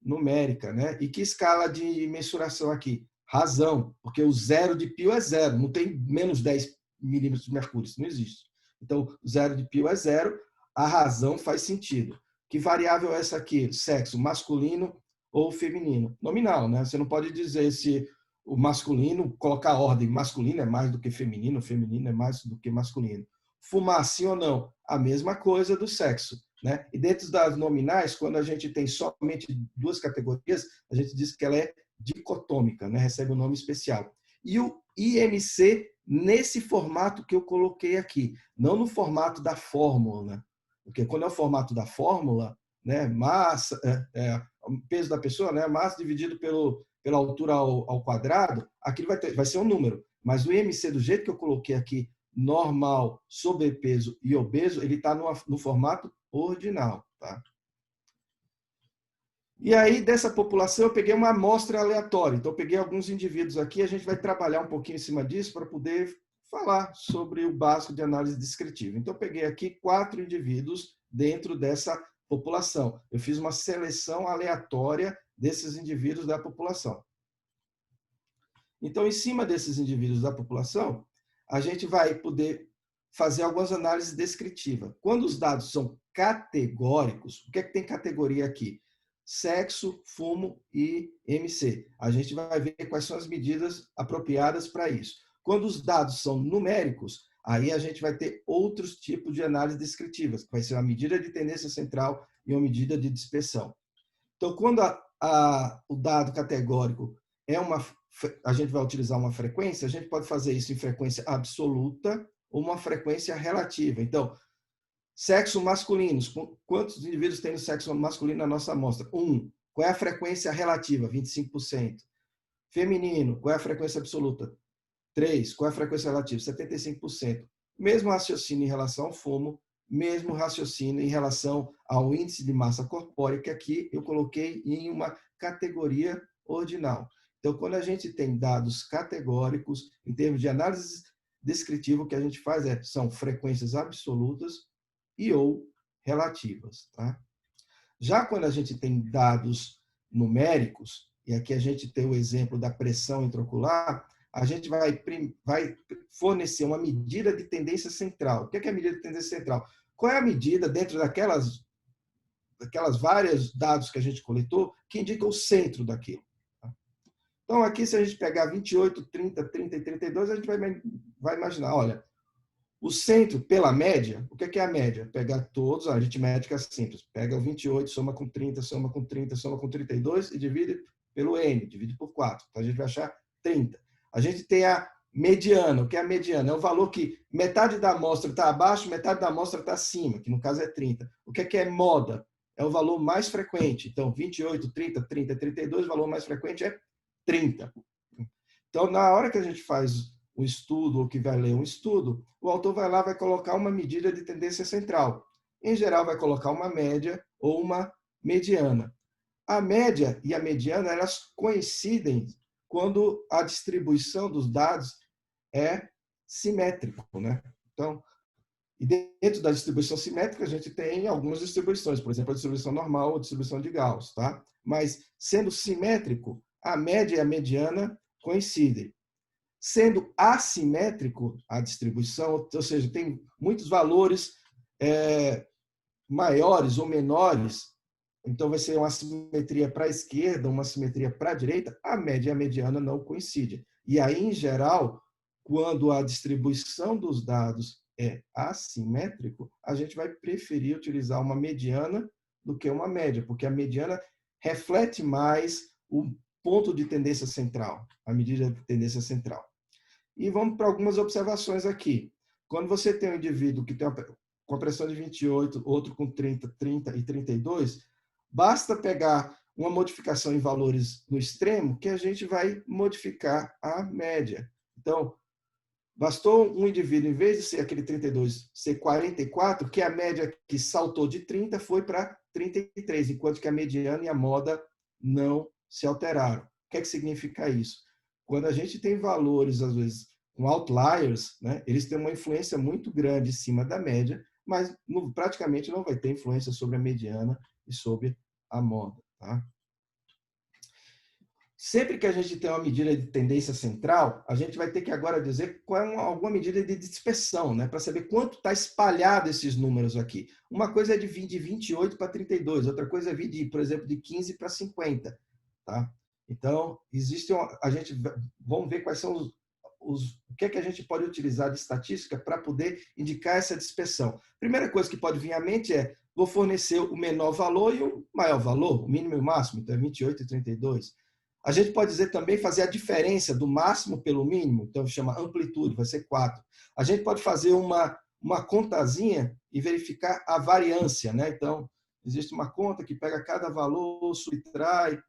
Speaker 4: numérica, né? E que escala de mensuração aqui? Razão, porque o zero de π é zero, não tem menos 10 milímetros de mercúrio, isso não existe. Então, zero de π é zero, a razão faz sentido. Que variável é essa aqui? Sexo, masculino ou feminino? Nominal, né? Você não pode dizer se o masculino, colocar ordem, masculino é mais do que feminino, feminino é mais do que masculino. Fumar sim ou não? A mesma coisa do sexo. Né? E dentro das nominais, quando a gente tem somente duas categorias, a gente diz que ela é dicotômica, né? Recebe um nome especial. E o IMC nesse formato que eu coloquei aqui, não no formato da fórmula, né? Porque quando é o formato da fórmula, né, massa, o peso da pessoa, né, massa dividido pela altura ao quadrado, aquilo vai ser um número. Mas o IMC, do jeito que eu coloquei aqui, normal, sobrepeso e obeso, ele está no formato ordinal. Tá? E aí, dessa população, eu peguei uma amostra aleatória. Então, eu peguei alguns indivíduos aqui, a gente vai trabalhar um pouquinho em cima disso para poder falar sobre o básico de análise descritiva. Então, eu peguei aqui 4 indivíduos dentro dessa população. Eu fiz uma seleção aleatória desses indivíduos da população. Então, em cima desses indivíduos da população, a gente vai poder fazer algumas análises descritivas. Quando os dados são categóricos, o que é que tem categoria aqui? Sexo, fumo e MC. A gente vai ver quais são as medidas apropriadas para isso. Quando os dados são numéricos, aí a gente vai ter outros tipos de análise descritivas, que vai ser uma medida de tendência central e uma medida de dispersão. Então, quando o dado categórico a gente vai utilizar uma frequência, a gente pode fazer isso em frequência absoluta ou uma frequência relativa. Então, sexo masculino, quantos indivíduos tem no sexo masculino na nossa amostra? 1. Qual é a frequência relativa? 25%. Feminino, qual é a frequência absoluta? 3. Qual é a frequência relativa? 75%. Mesmo raciocínio em relação ao fumo, mesmo raciocínio em relação ao índice de massa corpórea, que aqui eu coloquei em uma categoria ordinal. Então, quando a gente tem dados categóricos, em termos de análise descritiva, o que a gente faz são frequências absolutas e ou relativas. Tá? Já quando a gente tem dados numéricos, e aqui a gente tem o exemplo da pressão intraocular, a gente vai fornecer uma medida de tendência central. O que é a medida de tendência central? Qual é a medida dentro daquelas vários dados que a gente coletou que indica o centro daquilo? Então, aqui, se a gente pegar 28, 30, 30 e 32, a gente vai imaginar, olha, o centro, pela média, o que é a média? Pegar todos, a aritmética simples. Pega o 28, soma com 30, soma com 30, soma com 32 e divide pelo N, divide por 4. Então, a gente vai achar 30. A gente tem a mediana. O que é a mediana? É o valor que metade da amostra está abaixo, metade da amostra está acima, que no caso é 30. O que é moda? É o valor mais frequente. Então, 28, 30, 30, 32, o valor mais frequente é 30. Então, na hora que a gente faz um estudo ou que vai ler um estudo, o autor vai lá e vai colocar uma medida de tendência central. Em geral, vai colocar uma média ou uma mediana. A média e a mediana, elas coincidem quando a distribuição dos dados é simétrico, né? Então, e dentro da distribuição simétrica, a gente tem algumas distribuições, por exemplo, a distribuição normal ou a distribuição de Gauss, tá? Mas, sendo simétrico, a média e a mediana coincidem. Sendo assimétrico a distribuição, ou seja, tem muitos valores maiores ou menores, então vai ser uma simetria para a esquerda, uma simetria para a direita, a média e a mediana não coincidem. E aí, em geral, quando a distribuição dos dados é assimétrico, a gente vai preferir utilizar uma mediana do que uma média, porque a mediana reflete mais o ponto de tendência central, a medida de tendência central. E vamos para algumas observações aqui. Quando você tem um indivíduo que tem com a pressão de 28, outro com 30, 30 e 32, basta pegar uma modificação em valores no extremo que a gente vai modificar a média. Então, bastou um indivíduo, em vez de ser aquele 32, ser 44, que a média que saltou de 30 foi para 33, enquanto que a mediana e a moda não se alteraram. O que é que significa isso? Quando a gente tem valores, às vezes, com outliers, né, eles têm uma influência muito grande em cima da média, mas praticamente não vai ter influência sobre a mediana e sobre a moda. Tá? Sempre que a gente tem uma medida de tendência central, a gente vai ter que agora dizer qual é alguma medida de dispersão, né, para saber quanto está espalhado esses números aqui. Uma coisa é de 28 para 32, outra coisa é vir, por exemplo, de 15 para 50. Tá? Então, vamos ver quais são o que é que a gente pode utilizar de estatística para poder indicar essa dispersão. Primeira coisa que pode vir à mente é, vou fornecer o menor valor e o maior valor, o mínimo e o máximo, então é 28 e 32. A gente pode dizer também fazer a diferença do máximo pelo mínimo, então chama amplitude, vai ser 4. A gente pode fazer uma contazinha e verificar a variância, né? Então, existe uma conta que pega cada valor, subtrai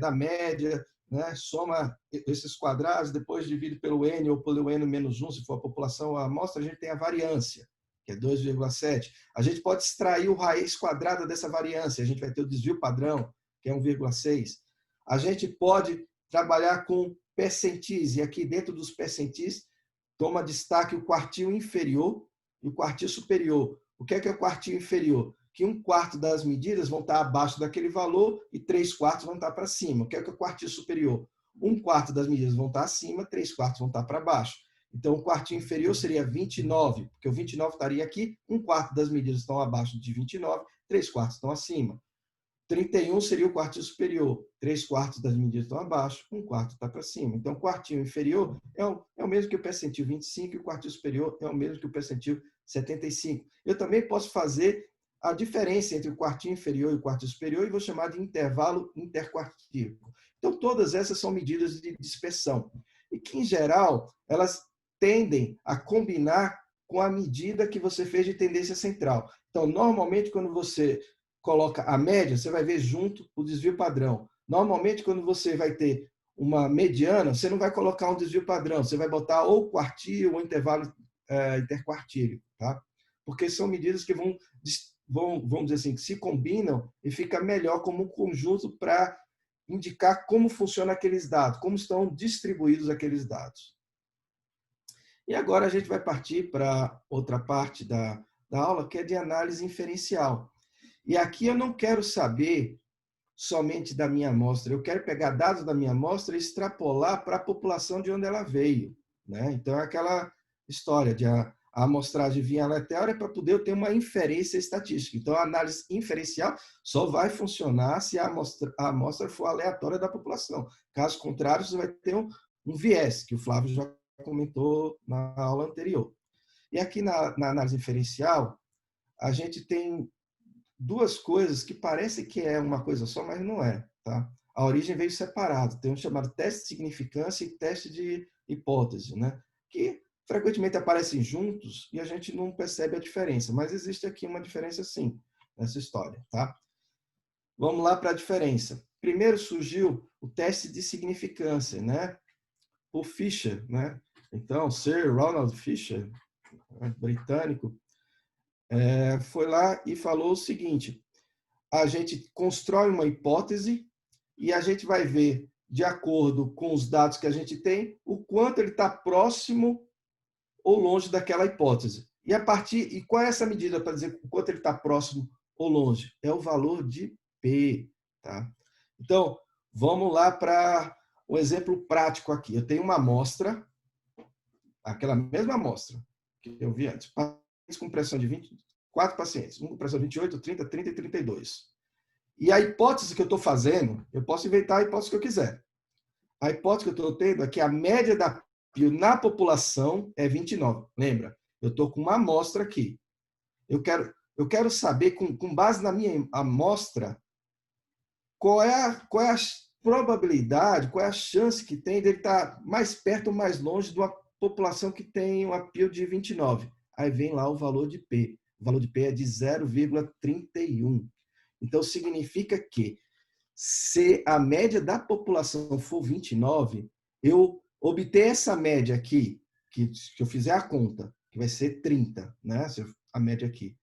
Speaker 4: da média, né? Soma esses quadrados, depois divide pelo n ou pelo n menos 1, se for a população ou a amostra, a gente tem a variância, que é 2,7. A gente pode extrair o raiz quadrada dessa variância, a gente vai ter o desvio padrão, que é 1,6. A gente pode trabalhar com percentis, e aqui dentro dos percentis toma destaque o quartil inferior e o quartil superior. O que é o quartil inferior? Que 1/4 das medidas vão estar abaixo daquele valor e 3/4 vão estar para cima. O que é o quartil superior? 1/4 das medidas vão estar acima, 3/4 vão estar para baixo. Então, o quartil inferior seria 29, porque o 29 estaria aqui, 1/4 das medidas estão abaixo de 29, 3/4 estão acima. 31 seria o quartil superior, 3/4 das medidas estão abaixo, 1/4 está para cima. Então, o quartil inferior é o mesmo que o percentil 25 e o quartil superior é o mesmo que o percentil 75. Eu também posso fazer a diferença entre o quartil inferior e o quartil superior e vou chamar de intervalo interquartílico. Então, todas essas são medidas de dispersão. E que, em geral, elas tendem a combinar com a medida que você fez de tendência central. Então, normalmente, quando você coloca a média, você vai ver junto o desvio padrão. Normalmente, quando você vai ter uma mediana, você não vai colocar um desvio padrão, você vai botar ou quartil ou intervalo interquartílico, tá? Porque são medidas que vamos dizer assim, que se combinam e fica melhor como um conjunto para indicar como funcionam aqueles dados, como estão distribuídos aqueles dados. E agora a gente vai partir para outra parte da aula, que é de análise inferencial. E aqui eu não quero saber somente da minha amostra, eu quero pegar dados da minha amostra e extrapolar para a população de onde ela veio, né? Então, é aquela história de a amostragem vir aleatória para poder eu ter uma inferência estatística. Então, a análise inferencial só vai funcionar se a amostra for aleatória da população. Caso contrário, você vai ter um viés, que o Flávio já comentou na aula anterior. E aqui na análise inferencial, a gente tem duas coisas que parece que é uma coisa só, mas não é, tá? A origem veio separado. Tem um chamado teste de significância e teste de hipótese, né? Que frequentemente aparecem juntos e a gente não percebe a diferença, mas existe aqui uma diferença sim nessa história, tá? Vamos lá para a diferença. Primeiro surgiu o teste de significância, né? Por Fisher, né? Então, Sir Ronald Fisher, britânico, foi lá e falou o seguinte: a gente constrói uma hipótese e a gente vai ver, de acordo com os dados que a gente tem, o quanto ele está próximo ou longe daquela hipótese. E qual é essa medida para dizer o quanto ele está próximo ou longe? É o valor de P. Tá? Então, vamos lá para um exemplo prático aqui. Eu tenho uma amostra, aquela mesma amostra que eu vi antes, com pressão de 24 pacientes, um com pressão de 28, 30, 30 e 32. E a hipótese que eu estou fazendo, eu posso inventar a hipótese que eu quiser. A hipótese que eu estou tendo é que a média da PIO na população é 29. Lembra? Eu estou com uma amostra aqui. Eu quero saber, com base na minha amostra, qual é a probabilidade, qual é a chance que tem dele estar mais perto ou mais longe de uma população que tem uma PIO de 29. Aí vem lá o valor de P. O valor de P é de 0,31. Então, significa que se a média da população for 29, eu obter essa média aqui, que eu fizer a conta, que vai ser 30, né? A média aqui.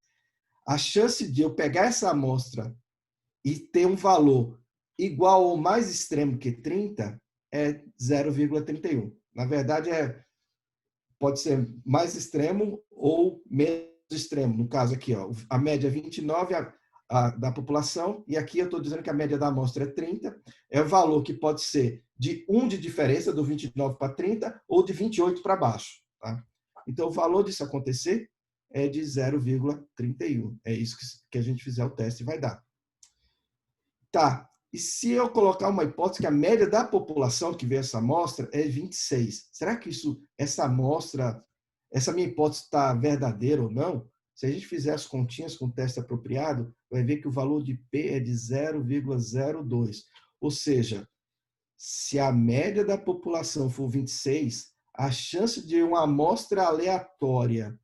Speaker 4: A chance de eu pegar essa amostra e ter um valor igual ou mais extremo que 30 é 0,31. Na verdade, pode ser mais extremo ou menos extremo. No caso aqui, ó, a média é 29 da população, e aqui eu estou dizendo que a média da amostra é 30, é o valor que pode ser de 1 de diferença, do 29 para 30, ou de 28 para baixo. Tá? Então, o valor disso acontecer é de 0,31. É isso que a gente fizer o teste vai dar. Tá. E se eu colocar uma hipótese que a média da população que vê essa amostra é 26, será que essa amostra, essa minha hipótese está verdadeira ou não? Se a gente fizer as continhas com o teste apropriado, vai ver que o valor de P é de 0,02. Ou seja, se a média da população for 26, a chance de uma amostra aleatória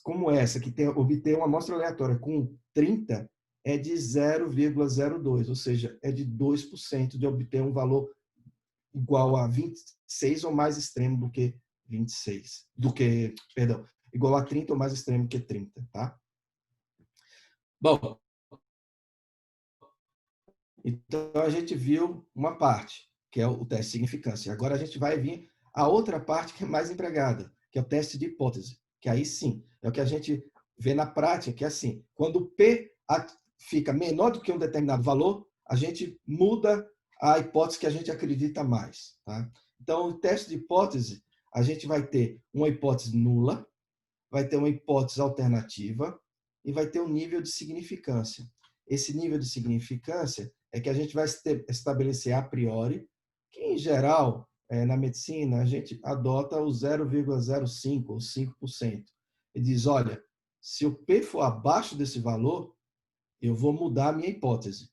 Speaker 4: como essa, que obter uma amostra aleatória com 30, é de 0,02, ou seja, é de 2% de obter um valor igual a 26 ou mais extremo do que 26. Igual a 30 ou mais extremo que 30, tá? Bom, então a gente viu uma parte, que é o teste de significância. Agora a gente vai vir a outra parte que é mais empregada, que é o teste de hipótese, que aí sim, é o que a gente vê na prática, que é assim, quando o P fica menor do que um determinado valor, a gente muda a hipótese que a gente acredita mais, tá? Então, o teste de hipótese, a gente vai ter uma hipótese nula, vai ter uma hipótese alternativa e vai ter um nível de significância. Esse nível de significância é que a gente vai estabelecer a priori, que em geral, na medicina, a gente adota o 0,05 ou 5%. E diz, olha, se o P for abaixo desse valor, eu vou mudar a minha hipótese.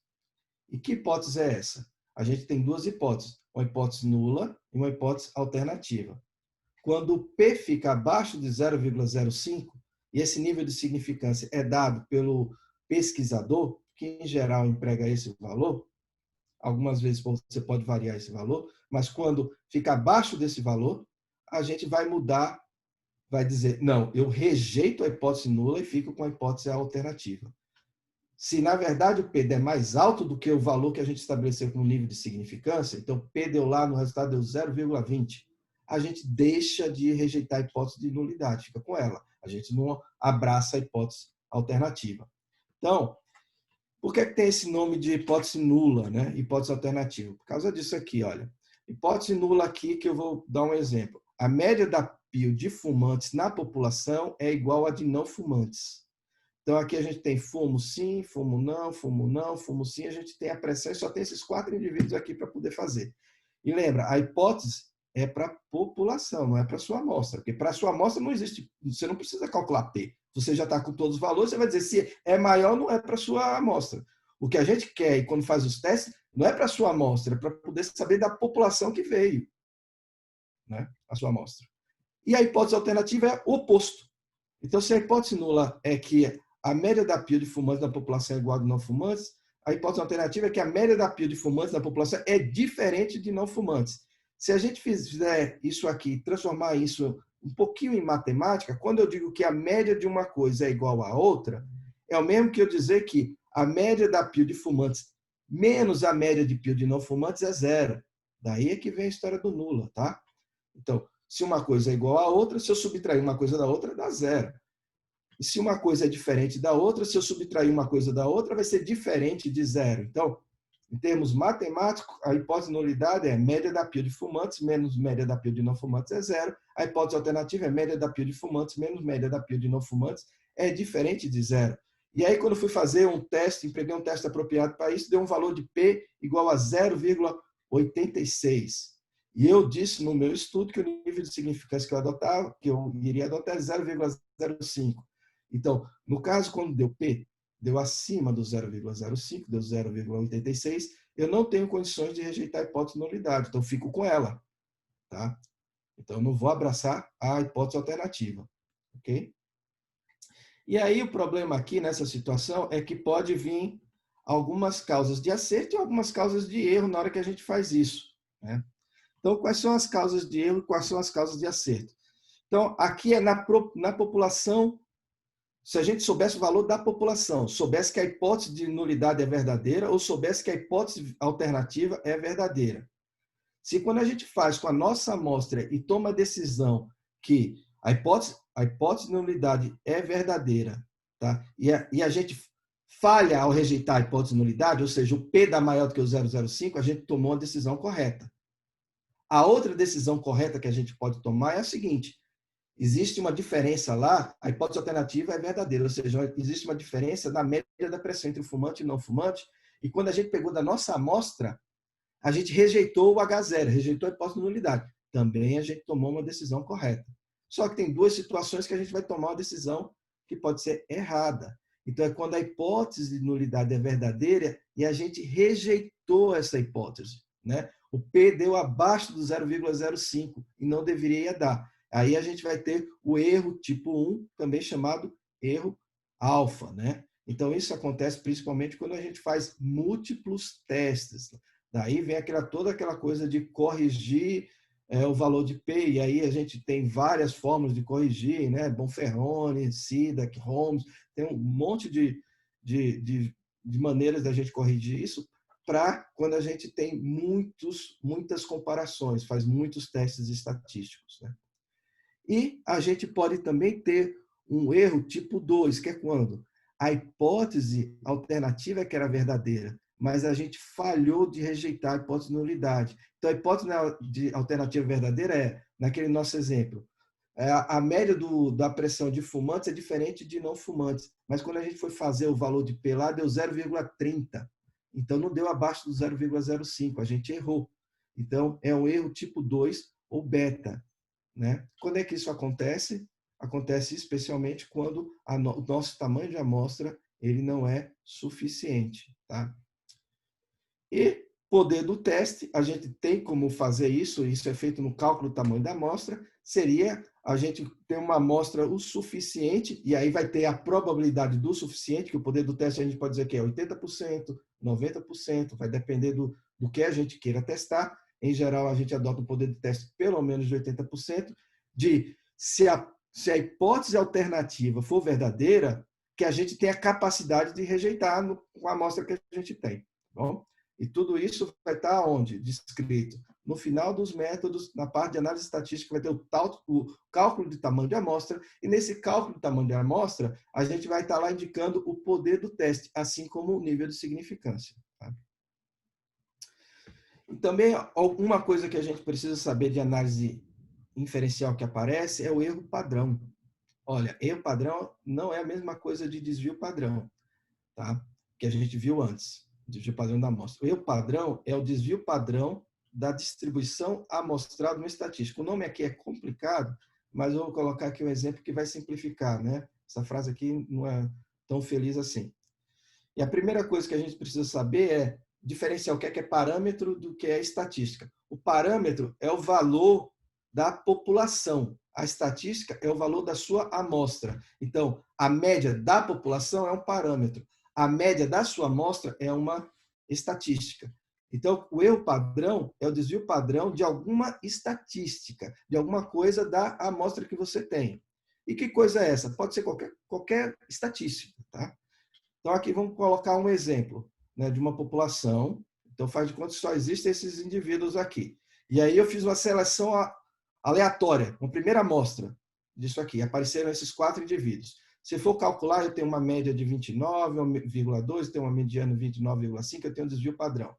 Speaker 4: E que hipótese é essa? A gente tem duas hipóteses, uma hipótese nula e uma hipótese alternativa. Quando o P fica abaixo de 0,05, e esse nível de significância é dado pelo pesquisador, que em geral emprega esse valor, algumas vezes você pode variar esse valor, mas quando fica abaixo desse valor, a gente vai mudar, vai dizer, não, eu rejeito a hipótese nula e fico com a hipótese alternativa. Se, na verdade, o P der mais alto do que o valor que a gente estabeleceu como nível de significância, então P deu lá, no resultado deu 0,20, a gente deixa de rejeitar a hipótese de nulidade, fica com ela. A gente não abraça a hipótese alternativa. Então, por que tem esse nome de hipótese nula, né? Hipótese alternativa? Por causa disso aqui, olha. Hipótese nula aqui, que eu vou dar um exemplo. A média da PIO de fumantes na população é igual a de não fumantes. Então, aqui a gente tem fumo sim, fumo não, fumo sim. A gente tem a pressão e só tem esses 4 indivíduos aqui para poder fazer. E lembra, a hipótese é para a população, não é para a sua amostra. Porque para a sua amostra não existe, você não precisa calcular P. Você já está com todos os valores, você vai dizer se é maior ou não é para a sua amostra. O que a gente quer, e quando faz os testes, não é para a sua amostra, é para poder saber da população que veio, né, a sua amostra. E a hipótese alternativa é o oposto. Então, se a hipótese nula é que a média da PIO de fumantes na população é igual a de não fumantes, a hipótese alternativa é que a média da PIO de fumantes na população é diferente de não fumantes. Se a gente fizer isso aqui, transformar isso um pouquinho em matemática, quando eu digo que a média de uma coisa é igual a outra, é o mesmo que eu dizer que a média da PIO de fumantes menos a média de PIO de não fumantes é 0. Daí é que vem a história do nula, tá? Então, se uma coisa é igual a outra, se eu subtrair uma coisa da outra, dá 0. E se uma coisa é diferente da outra, se eu subtrair uma coisa da outra, vai ser diferente de 0. Então, em termos matemáticos, a hipótese de nulidade é média da PIO de fumantes menos média da PIO de não fumantes é 0. A hipótese alternativa é média da PIO de fumantes menos média da PIO de não fumantes é diferente de 0. E aí, quando eu fui fazer um teste, empreguei um teste apropriado para isso, deu um valor de P igual a 0,86. E eu disse no meu estudo que o nível de significância que eu iria adotar é 0,05. Então, no caso, quando deu P, deu acima do 0,05, deu 0,86, eu não tenho condições de rejeitar a hipótese de nulidade, então fico com ela, tá? Então, eu não vou abraçar a hipótese alternativa, ok? E aí, o problema aqui nessa situação é que pode vir algumas causas de acerto e algumas causas de erro na hora que a gente faz isso, né? Então, quais são as causas de erro e quais são as causas de acerto? Então, aqui é na população. Se a gente soubesse o valor da população, soubesse que a hipótese de nulidade é verdadeira ou soubesse que a hipótese alternativa é verdadeira. Se quando a gente faz com a nossa amostra e toma a decisão que a hipótese de nulidade é verdadeira, tá? E a gente falha ao rejeitar a hipótese de nulidade, ou seja, o P dá maior do que o 0,05, a gente tomou a decisão correta. A outra decisão correta que a gente pode tomar é a seguinte: existe uma diferença lá, a hipótese alternativa é verdadeira, ou seja, existe uma diferença na média da pressão entre o fumante e não fumante, e quando a gente pegou da nossa amostra, a gente rejeitou o H0, rejeitou a hipótese de nulidade. Também a gente tomou uma decisão correta. Só que tem duas situações que a gente vai tomar uma decisão que pode ser errada. Então, é quando a hipótese de nulidade é verdadeira e a gente rejeitou essa hipótese. né? O P deu abaixo do 0,05 e não deveria dar. Aí a gente vai ter o erro tipo 1, também chamado erro alfa, né? Então, isso acontece principalmente quando a gente faz múltiplos testes. Daí vem toda aquela coisa de corrigir o valor de P, e aí a gente tem várias formas de corrigir, né? Bonferroni, Sidak, Holmes, tem um monte de maneiras da gente corrigir isso para quando a gente tem muitas comparações, faz muitos testes estatísticos, né? E a gente pode também ter um erro tipo 2, que é quando a hipótese alternativa é que era verdadeira, mas a gente falhou de rejeitar a hipótese de nulidade. Então, a hipótese de alternativa verdadeira é, naquele nosso exemplo, a média da pressão de fumantes é diferente de não fumantes, mas quando a gente foi fazer o valor de P lá, deu 0,30. Então, não deu abaixo do 0,05, a gente errou. Então, é um erro tipo 2 ou beta, né? Quando é que isso acontece? Acontece especialmente quando o nosso tamanho de amostra ele não é suficiente, tá? E poder do teste, a gente tem como fazer isso é feito no cálculo do tamanho da amostra, seria a gente ter uma amostra o suficiente, e aí vai ter a probabilidade do suficiente, que o poder do teste a gente pode dizer que é 80%, 90%, vai depender do que a gente queira testar. Em geral, a gente adota um poder de teste pelo menos de 80%, de se a hipótese alternativa for verdadeira, que a gente tem a capacidade de rejeitar com a amostra que a gente tem. Tá bom? E tudo isso vai estar onde? Descrito. No final dos métodos, na parte de análise estatística, vai ter o cálculo de tamanho de amostra, e nesse cálculo de tamanho de amostra, a gente vai estar lá indicando o poder do teste, assim como o nível de significância. Tá? E também, uma coisa que a gente precisa saber de análise inferencial que aparece é o erro padrão. Olha, erro padrão não é a mesma coisa de desvio padrão, tá? Que a gente viu antes, desvio padrão da amostra. O erro padrão é o desvio padrão da distribuição amostral de uma estatística. O nome aqui é complicado, mas eu vou colocar aqui um exemplo que vai simplificar, né? Essa frase aqui não é tão feliz assim. E a primeira coisa que a gente precisa saber é diferenciar o que é parâmetro do que é estatística. O parâmetro é o valor da população. A estatística é o valor da sua amostra. Então, a média da população é um parâmetro. A média da sua amostra é uma estatística. Então, o erro padrão é o desvio padrão de alguma estatística, de alguma coisa da amostra que você tem. E que coisa é essa? Pode ser qualquer estatística, tá? Então, aqui vamos colocar um exemplo, né, de uma população. Então, faz de conta que só existem esses indivíduos aqui. E aí eu fiz uma seleção aleatória, uma primeira amostra disso aqui. Apareceram esses 4 indivíduos. Se for calcular, eu tenho uma média de 29,2, tenho uma mediana de 29,5, eu tenho um desvio padrão.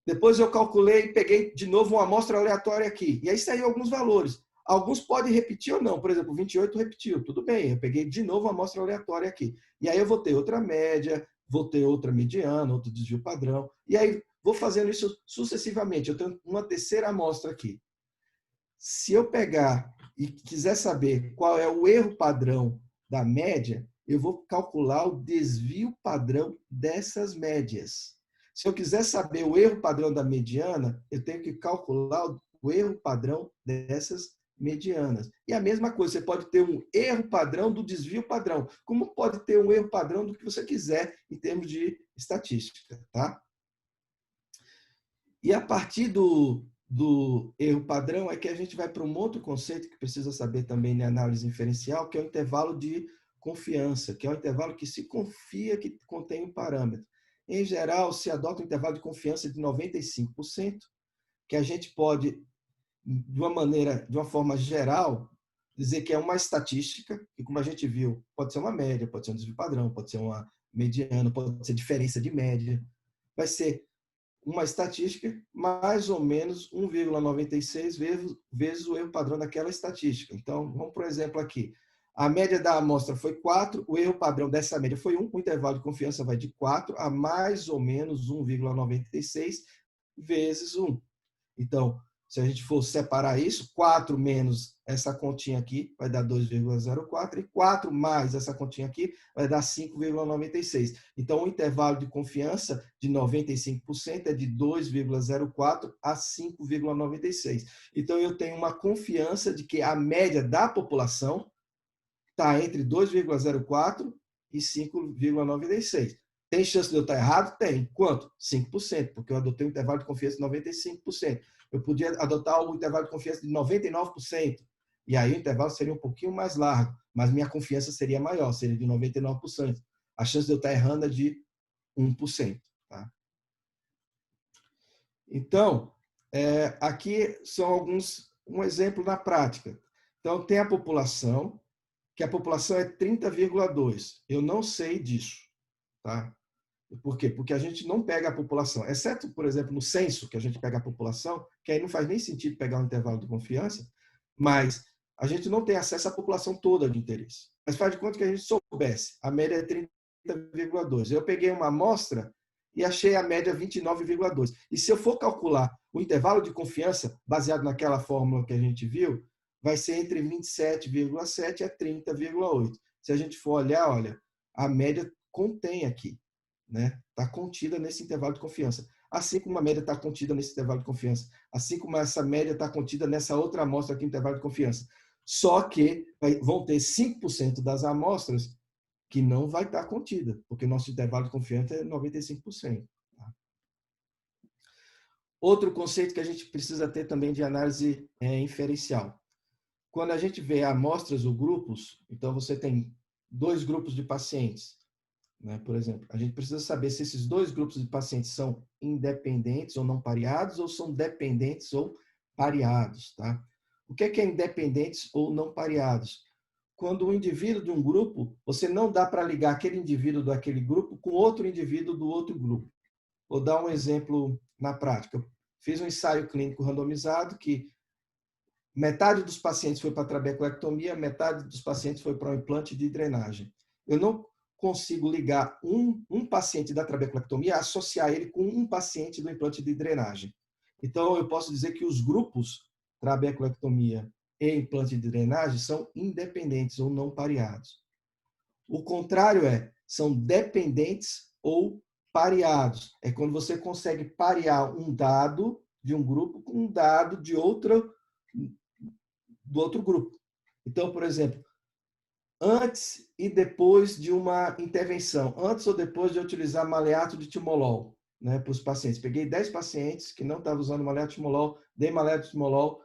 Speaker 4: Depois eu calculei e peguei de novo uma amostra aleatória aqui. E aí saiu alguns valores. Alguns podem repetir ou não. Por exemplo, 28 repetiu. Tudo bem, eu peguei de novo uma amostra aleatória aqui. E aí eu vou ter outra média, vou ter outra mediana, outro desvio padrão. E aí vou fazendo isso sucessivamente. Eu tenho uma terceira amostra aqui. Se eu pegar e quiser saber qual é o erro padrão da média, eu vou calcular o desvio padrão dessas médias. Se eu quiser saber o erro padrão da mediana, eu tenho que calcular o erro padrão dessas medianas. E a mesma coisa, você pode ter um erro padrão do desvio padrão, como pode ter um erro padrão do que você quiser em termos de estatística, tá? E a partir do erro padrão é que a gente vai para um outro conceito que precisa saber também na análise inferencial, que é o intervalo de confiança, que é o intervalo que se confia que contém um parâmetro. Em geral, se adota um intervalo de confiança de 95%, que a gente pode, de uma forma geral, dizer que é uma estatística, que como a gente viu, pode ser uma média, pode ser um desvio padrão, pode ser uma mediana, pode ser diferença de média. Vai ser uma estatística mais ou menos 1,96 vezes o erro padrão daquela estatística. Então, vamos por exemplo aqui. A média da amostra foi 4, o erro padrão dessa média foi 1, o intervalo de confiança vai de 4 a mais ou menos 1,96 vezes 1. Então, Se a gente for separar isso, 4 menos essa continha aqui vai dar 2,04 e 4 mais essa continha aqui vai dar 5,96. Então, o intervalo de confiança de 95% é de 2,04 a 5,96. Então, eu tenho uma confiança de que a média da população está entre 2,04 e 5,96. Tem chance de eu estar errado? Tem. Quanto? 5%, porque eu adotei um intervalo de confiança de 95%. Eu podia adotar o intervalo de confiança de 99%, e aí o intervalo seria um pouquinho mais largo, mas minha confiança seria maior, seria de 99%. A chance de eu estar errando é de 1%. Tá? Então, aqui são um exemplo na prática. Então, tem a população, que a população é 30,2. Eu não sei disso. Tá? Por quê? Porque a gente não pega a população, exceto, por exemplo, no censo, que a gente pega a população, que aí não faz nem sentido pegar um intervalo de confiança, mas a gente não tem acesso à população toda de interesse. Mas faz de conta que a gente soubesse, a média é 30,2. Eu peguei uma amostra e achei a média 29,2. E se eu for calcular o intervalo de confiança, baseado naquela fórmula que a gente viu, vai ser entre 27,7 a 30,8. Se a gente for olhar, olha, a média contém aqui. Está contida nesse intervalo de confiança. Assim como a média está contida nesse intervalo de confiança. Assim como essa média está contida nessa outra amostra aqui no intervalo de confiança. Só que vão ter 5% das amostras que não vai estar contida, porque nosso intervalo de confiança é 95%. Tá? Outro conceito que a gente precisa ter também de análise inferencial. Quando a gente vê amostras ou grupos, então você tem 2 grupos de pacientes. Por exemplo, a gente precisa saber se esses 2 grupos de pacientes são independentes ou não pareados, ou são dependentes ou pareados. Tá? O que é independentes ou não pareados? Quando o indivíduo de um grupo, você não dá para ligar aquele indivíduo daquele grupo com outro indivíduo do outro grupo. Vou dar um exemplo na prática. Fiz um ensaio clínico randomizado que metade dos pacientes foi para a trabeculectomia, metade dos pacientes foi para o implante de drenagem. Eu não consigo ligar um paciente da trabeculectomia, associar ele com um paciente do implante de drenagem. Então, eu posso dizer que os grupos trabeculectomia e implante de drenagem são independentes ou não pareados. O contrário são dependentes ou pareados. É quando você consegue parear um dado de um grupo com um dado do outro grupo. Então, por exemplo, antes e depois de uma intervenção, antes ou depois de eu utilizar maleato de timolol, para os pacientes. Peguei 10 pacientes que não estavam usando maleato de timolol, dei maleato de timolol,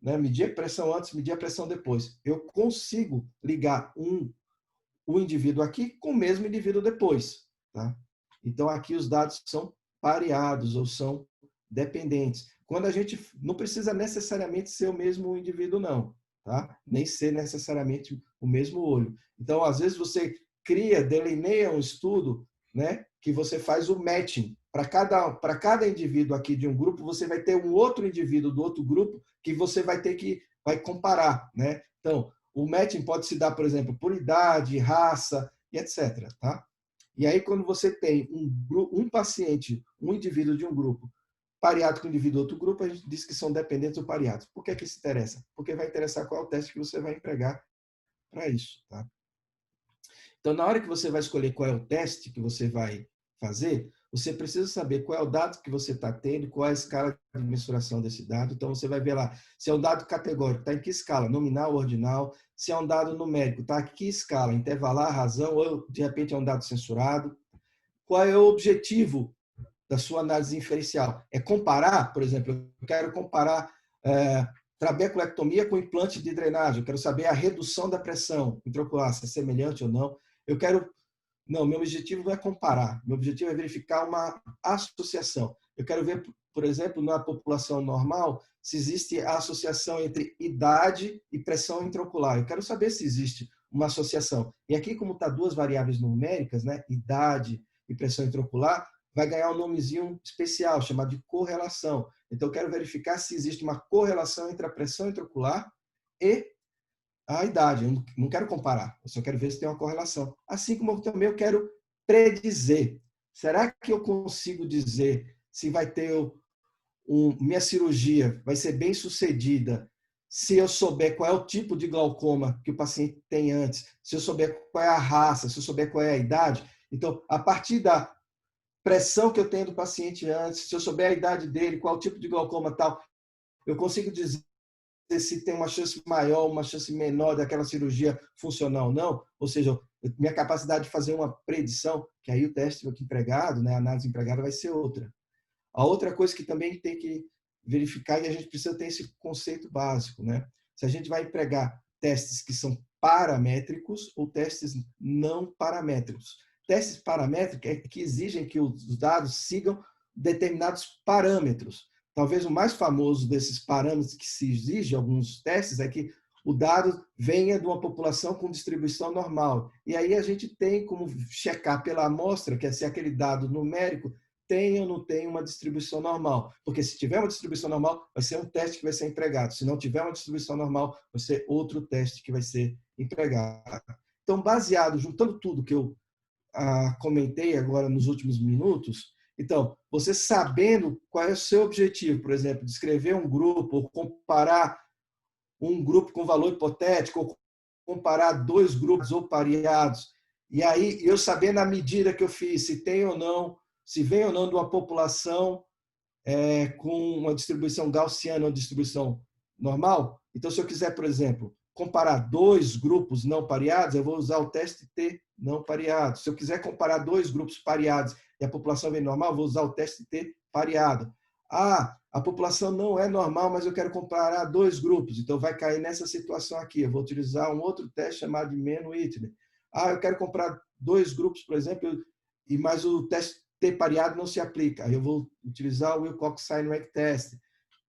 Speaker 4: medi a pressão antes, medi a pressão depois. Eu consigo ligar o indivíduo aqui com o mesmo indivíduo depois. Tá? Então, aqui os dados são pareados ou são dependentes. Quando a gente não precisa necessariamente ser o mesmo indivíduo, não. Tá? Nem ser necessariamente o mesmo olho. Então, às vezes, você delineia um estudo, que você faz o matching. Para cada indivíduo aqui de um grupo, você vai ter um outro indivíduo do outro grupo que você vai ter que comparar. Então, o matching pode se dar, por exemplo, por idade, raça e etc. Tá? E aí, quando você tem um paciente, um indivíduo de um grupo, pareado com o indivíduo do outro grupo, a gente diz que são dependentes ou pareados. Por que isso interessa? Porque vai interessar qual é o teste que você vai empregar para isso. Tá? Então, na hora que você vai escolher qual é o teste que você vai fazer, você precisa saber qual é o dado que você está tendo, qual é a escala de mensuração desse dado. Então, você vai ver lá se é um dado categórico, está em que escala? Nominal, ordinal. Se é um dado numérico, está em que escala? Intervalar, razão, ou de repente é um dado censurado. Qual é o objetivo da sua análise inferencial? É comparar, por exemplo, eu quero comparar trabeculectomia com implante de drenagem, eu quero saber a redução da pressão intraocular, se é semelhante ou não. Não, meu objetivo não é comparar, meu objetivo é verificar uma associação. Eu quero ver, por exemplo, na população normal, se existe a associação entre idade e pressão intraocular. Eu quero saber se existe uma associação. E aqui, como está 2 variáveis numéricas, idade e pressão intraocular, vai ganhar um nomezinho especial, chamado de correlação. Então, eu quero verificar se existe uma correlação entre a pressão intraocular e a idade. Eu não quero comparar, eu só quero ver se tem uma correlação. Assim como também eu quero predizer. Será que eu consigo dizer se vai ter minha cirurgia vai ser bem sucedida se eu souber qual é o tipo de glaucoma que o paciente tem antes, se eu souber qual é a raça, se eu souber qual é a idade. Então, a partir da pressão que eu tenho do paciente antes, se eu souber a idade dele, qual é o tipo de glaucoma tal, eu consigo dizer se tem uma chance maior, uma chance menor daquela cirurgia funcionar ou não. Ou seja, minha capacidade de fazer uma predição, que aí o teste aqui empregado, né, a análise empregada vai ser outra. A outra coisa que também tem que verificar, e a gente precisa ter esse conceito básico, né? Se a gente vai empregar testes que são paramétricos ou testes não paramétricos. Testes paramétricos é que exigem que os dados sigam determinados parâmetros. Talvez o mais famoso desses parâmetros que se exige alguns testes é que o dado venha de uma população com distribuição normal. E aí a gente tem como checar pela amostra, que é se aquele dado numérico tem ou não tem uma distribuição normal. Porque se tiver uma distribuição normal, vai ser um teste que vai ser empregado. Se não tiver uma distribuição normal, vai ser outro teste que vai ser empregado. Então, baseado, juntando tudo que eu comentei agora nos últimos minutos, então, você sabendo qual é o seu objetivo, por exemplo, descrever um grupo, ou comparar um grupo com valor hipotético, ou comparar dois grupos ou pareados, e aí eu sabendo a medida que eu fiz, se tem ou não, se vem ou não de uma população com uma distribuição gaussiana ou distribuição normal. Então, se eu quiser, por exemplo, comparar dois grupos não pareados, eu vou usar o teste T não pareado. Se eu quiser comparar dois grupos pareados e a população vem normal, eu vou usar o teste T pareado. A população não é normal, mas eu quero comparar dois grupos, então vai cair nessa situação aqui. Eu vou utilizar um outro teste chamado de Mann-Whitney. Eu quero comparar dois grupos, por exemplo, mas o teste T pareado não se aplica. Aí eu vou utilizar o Wilcox-Sinereck Test.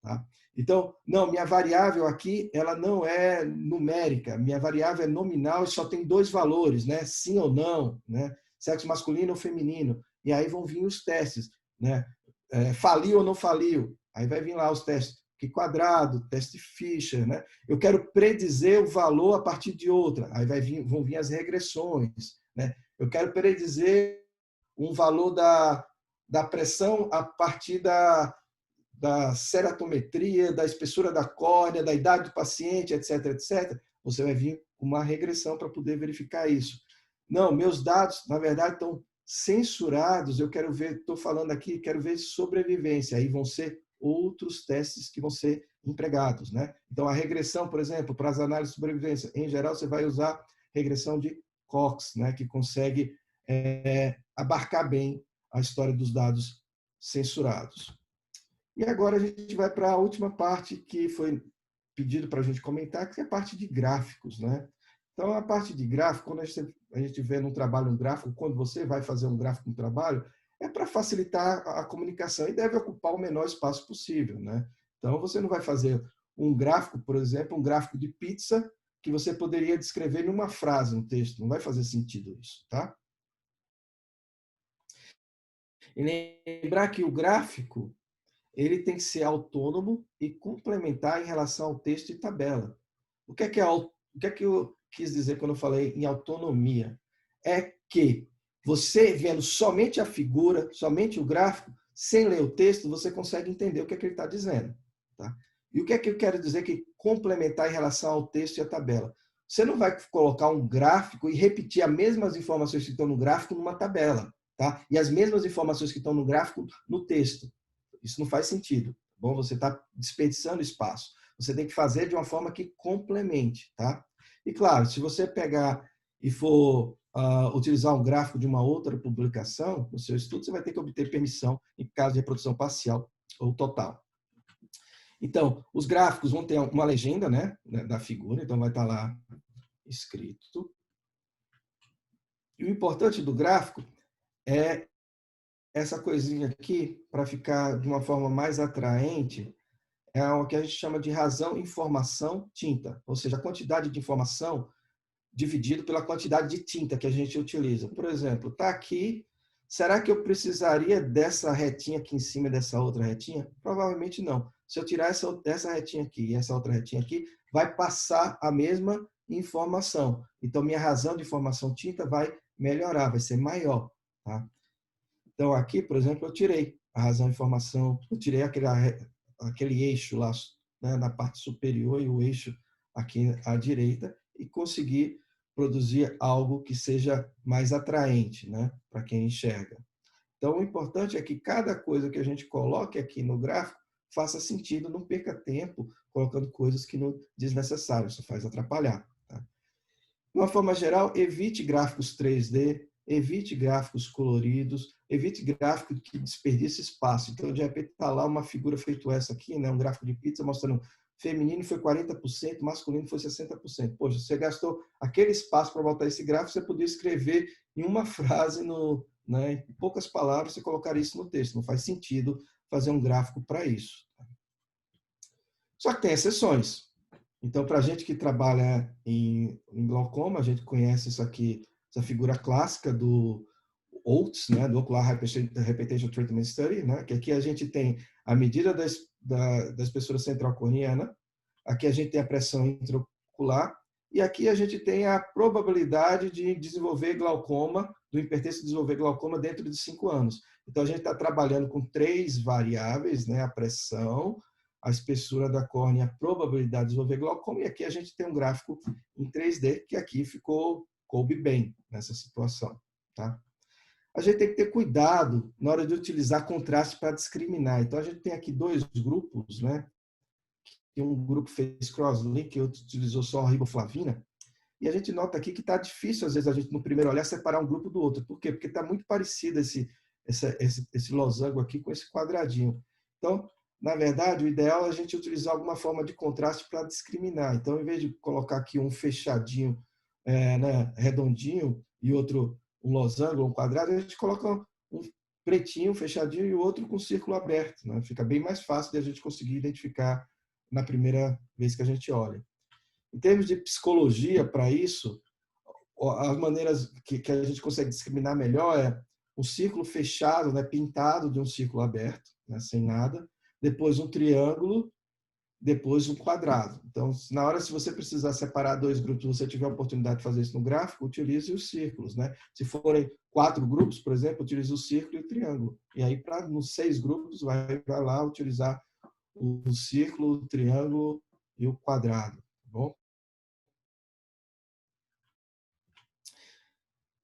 Speaker 4: Tá? Então, não, minha variável aqui, ela não é numérica, minha variável é nominal e só tem dois valores, né? Sim ou não, né? Sexo masculino ou feminino. E aí vão vir os testes, né? Faliu ou não faliu. Aí vai vir lá os testes que quadrado, teste Fischer, né? Eu quero predizer o valor a partir de outra. Aí vão vir as regressões, né? Eu quero predizer um valor da pressão a partir da ceratometria, da espessura da córnea, da idade do paciente, etc, etc. Você vai vir com uma regressão para poder verificar isso. Não, meus dados, na verdade, estão censurados. Eu quero ver, estou falando aqui, quero ver sobrevivência. Aí vão ser outros testes que vão ser empregados, né? Então, a regressão, por exemplo, para as análises de sobrevivência, em geral, você vai usar regressão de Cox, né? Que consegue abarcar bem a história dos dados censurados. E agora a gente vai para a última parte que foi pedido para a gente comentar, que é a parte de gráficos, né? Então, a parte de gráfico, quando a gente vê num trabalho um gráfico, quando você vai fazer um gráfico no trabalho, é para facilitar a comunicação e deve ocupar o menor espaço possível, né? Então, você não vai fazer um gráfico, por exemplo, um gráfico de pizza, que você poderia descrever numa frase, um texto. Não vai fazer sentido isso, tá? E lembrar que o gráfico ele tem que ser autônomo e complementar em relação ao texto e tabela. O que é que eu quis dizer quando eu falei em autonomia? É que você vendo somente a figura, somente o gráfico, sem ler o texto, você consegue entender o que é que ele está dizendo. Tá? E o que é que eu quero dizer que complementar em relação ao texto e à tabela? Você não vai colocar um gráfico e repetir as mesmas informações que estão no gráfico numa tabela. Tá? E as mesmas informações que estão no gráfico no texto. Isso não faz sentido. Bom, você está desperdiçando espaço. Você tem que fazer de uma forma que complemente, tá? E claro, se você pegar e for utilizar um gráfico de uma outra publicação no seu estudo, você vai ter que obter permissão em caso de reprodução parcial ou total. Então, os gráficos vão ter uma legenda, né, da figura, então vai estar lá escrito. E o importante do gráfico é essa coisinha aqui, para ficar de uma forma mais atraente, é o que a gente chama de razão, informação, tinta. Ou seja, a quantidade de informação dividido pela quantidade de tinta que a gente utiliza. Por exemplo, está aqui, será que eu precisaria dessa retinha aqui em cima dessa outra retinha? Provavelmente não. Se eu tirar essa retinha aqui e essa outra retinha aqui, vai passar a mesma informação. Então, minha razão de informação tinta vai melhorar, vai ser maior. Tá? Então, aqui, por exemplo, eu tirei a razão e informação, eu tirei aquele eixo lá, né, na parte superior e o eixo aqui à direita e consegui produzir algo que seja mais atraente, né, para quem enxerga. Então, o importante é que cada coisa que a gente coloque aqui no gráfico faça sentido, não perca tempo colocando coisas que não desnecessárias, isso faz atrapalhar. Tá? De uma forma geral, evite gráficos 3D, evite gráficos coloridos, evite gráfico que desperdice espaço. Então, de repente, está lá uma figura feito essa aqui, né? Um gráfico de pizza mostrando feminino foi 40%, masculino foi 60%. Poxa, você gastou aquele espaço para botar esse gráfico, você podia escrever em uma frase, né? Em poucas palavras, você colocar isso no texto. Não faz sentido fazer um gráfico para isso. Só que tem exceções. Então, para a gente que trabalha em glaucoma, a gente conhece isso aqui, essa figura clássica do OATS, né, do Ocular Hypertension Treatment Study, né, que aqui a gente tem a medida da espessura central corneana, aqui a gente tem a pressão intraocular, e aqui a gente tem a probabilidade de desenvolver glaucoma, do hipertenso desenvolver glaucoma dentro de 5 anos. Então, a gente está trabalhando com 3 variáveis, né, a pressão, a espessura da córnea, a probabilidade de desenvolver glaucoma, e aqui a gente tem um gráfico em 3D, que aqui coube bem nessa situação. Tá? A gente tem que ter cuidado na hora de utilizar contraste para discriminar. Então, a gente tem aqui 2 grupos, né? Um grupo fez crosslink, outro utilizou só riboflavina, e a gente nota aqui que está difícil, às vezes, a gente, no primeiro olhar, separar um grupo do outro. Por quê? Porque está muito parecido esse losango aqui com esse quadradinho. Então, na verdade, o ideal é a gente utilizar alguma forma de contraste para discriminar. Então, em vez de colocar aqui um fechadinho, né, redondinho, e outro um losango, um quadrado, a gente coloca um pretinho, fechadinho, e o outro com círculo aberto. Né? Fica bem mais fácil de a gente conseguir identificar na primeira vez que a gente olha. Em termos de psicologia para isso, as maneiras que a gente consegue discriminar melhor é um círculo fechado, né, pintado de um círculo aberto, né, sem nada, depois um triângulo, depois um quadrado. Então, na hora, se você precisar separar 2 grupos, você tiver a oportunidade de fazer isso no gráfico, utilize os círculos. Né? Se forem 4 grupos, por exemplo, utilize o círculo e o triângulo. E aí, para nos 6 grupos, vai lá utilizar o círculo, o triângulo e o quadrado. Tá bom?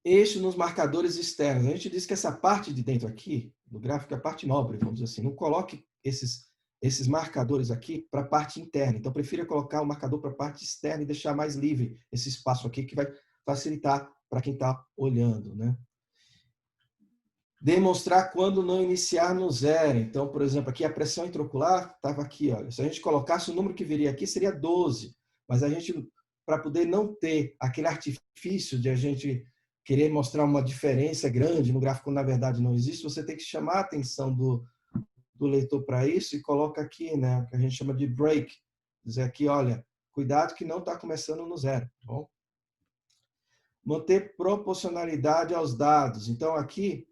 Speaker 4: Eixo nos marcadores externos. A gente diz que essa parte de dentro aqui, do gráfico, é a parte nobre, vamos dizer assim. Não coloque esses marcadores aqui para a parte interna. Então, prefira colocar o marcador para a parte externa e deixar mais livre esse espaço aqui, que vai facilitar para quem está olhando. Né? Demonstrar quando não iniciar no 0. Então, por exemplo, aqui a pressão intraocular estava aqui. Olha. Se a gente colocasse o número que viria aqui, seria 12. Mas a gente, para poder não ter aquele artifício de a gente querer mostrar uma diferença grande no gráfico, na verdade não existe, você tem que chamar a atenção do leitor para isso e coloca aqui, né, que a gente chama de break. Dizer aqui, olha, cuidado que não está começando no 0. Tá bom? Manter proporcionalidade aos dados. Então, aqui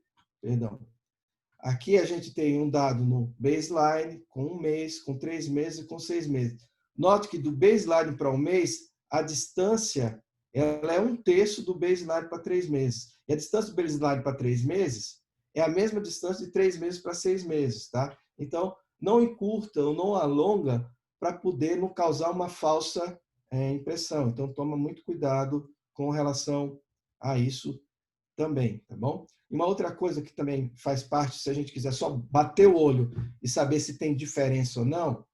Speaker 4: a gente tem um dado no baseline, com 1 mês, com 3 meses e com 6 meses. Note que do baseline para 1 mês, a distância ela é 1/3 do baseline para 3 meses. E a distância do baseline para 3 meses é a mesma distância de 3 meses para 6 meses. Tá? Então, não encurta ou não alonga para poder não causar uma falsa impressão. Então, toma muito cuidado com relação a isso também, tá bom? E uma outra coisa que também faz parte, se a gente quiser só bater o olho e saber se tem diferença ou não,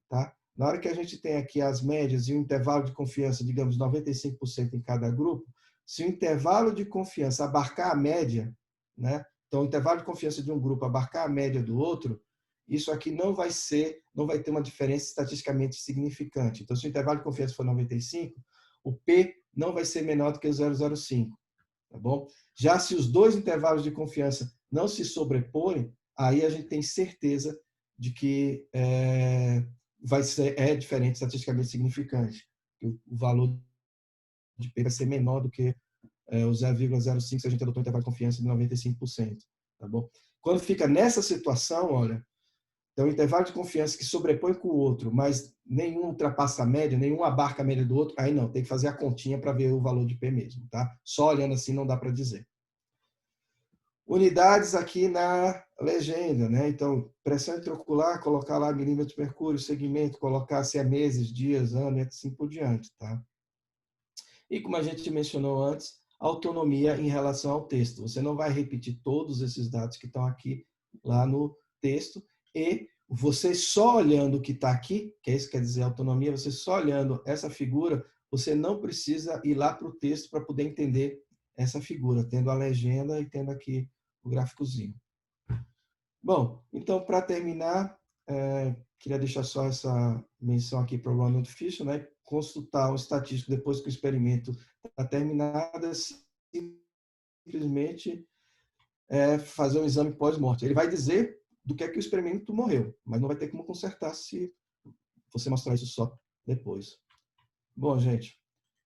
Speaker 4: tá? Na hora que a gente tem aqui as médias e um intervalo de confiança, digamos, 95% em cada grupo, se o intervalo de confiança abarcar a média, né? Então, o intervalo de confiança de um grupo abarcar a média do outro, isso aqui não vai ter uma diferença estatisticamente significante. Então, se o intervalo de confiança for 95, o P não vai ser menor do que o 0,05. Tá bom? Já se os 2 intervalos de confiança não se sobreporem, aí a gente tem certeza de que é diferente, estatisticamente significante. O valor de P vai ser menor do que o 0,05 se a gente adotou um intervalo de confiança de 95%. Tá bom? Quando fica nessa situação, olha, então o intervalo de confiança que sobrepõe com o outro, mas nenhum ultrapassa a média, nenhum abarca a média do outro, aí não, tem que fazer a continha para ver o valor de P mesmo. Tá? Só olhando assim não dá para dizer. Unidades aqui na legenda, né? Então, pressão intraocular, colocar lá milímetros de mercúrio, segmento, colocar se é meses, dias, ano e assim por diante, tá? E como a gente mencionou antes, autonomia em relação ao texto. Você não vai repetir todos esses dados que estão aqui lá no texto e você só olhando o que está aqui, que é isso que quer dizer autonomia, você só olhando essa figura, você não precisa ir lá para o texto para poder entender essa figura, tendo a legenda e tendo aqui o gráficozinho. Bom, então, para terminar, queria deixar só essa menção aqui para o Ronald Fisher, né? Consultar um estatístico depois que o experimento está terminado, é simplesmente fazer um exame pós-morte. Ele vai dizer do que é que o experimento morreu, mas não vai ter como consertar se você mostrar isso só depois. Bom, gente,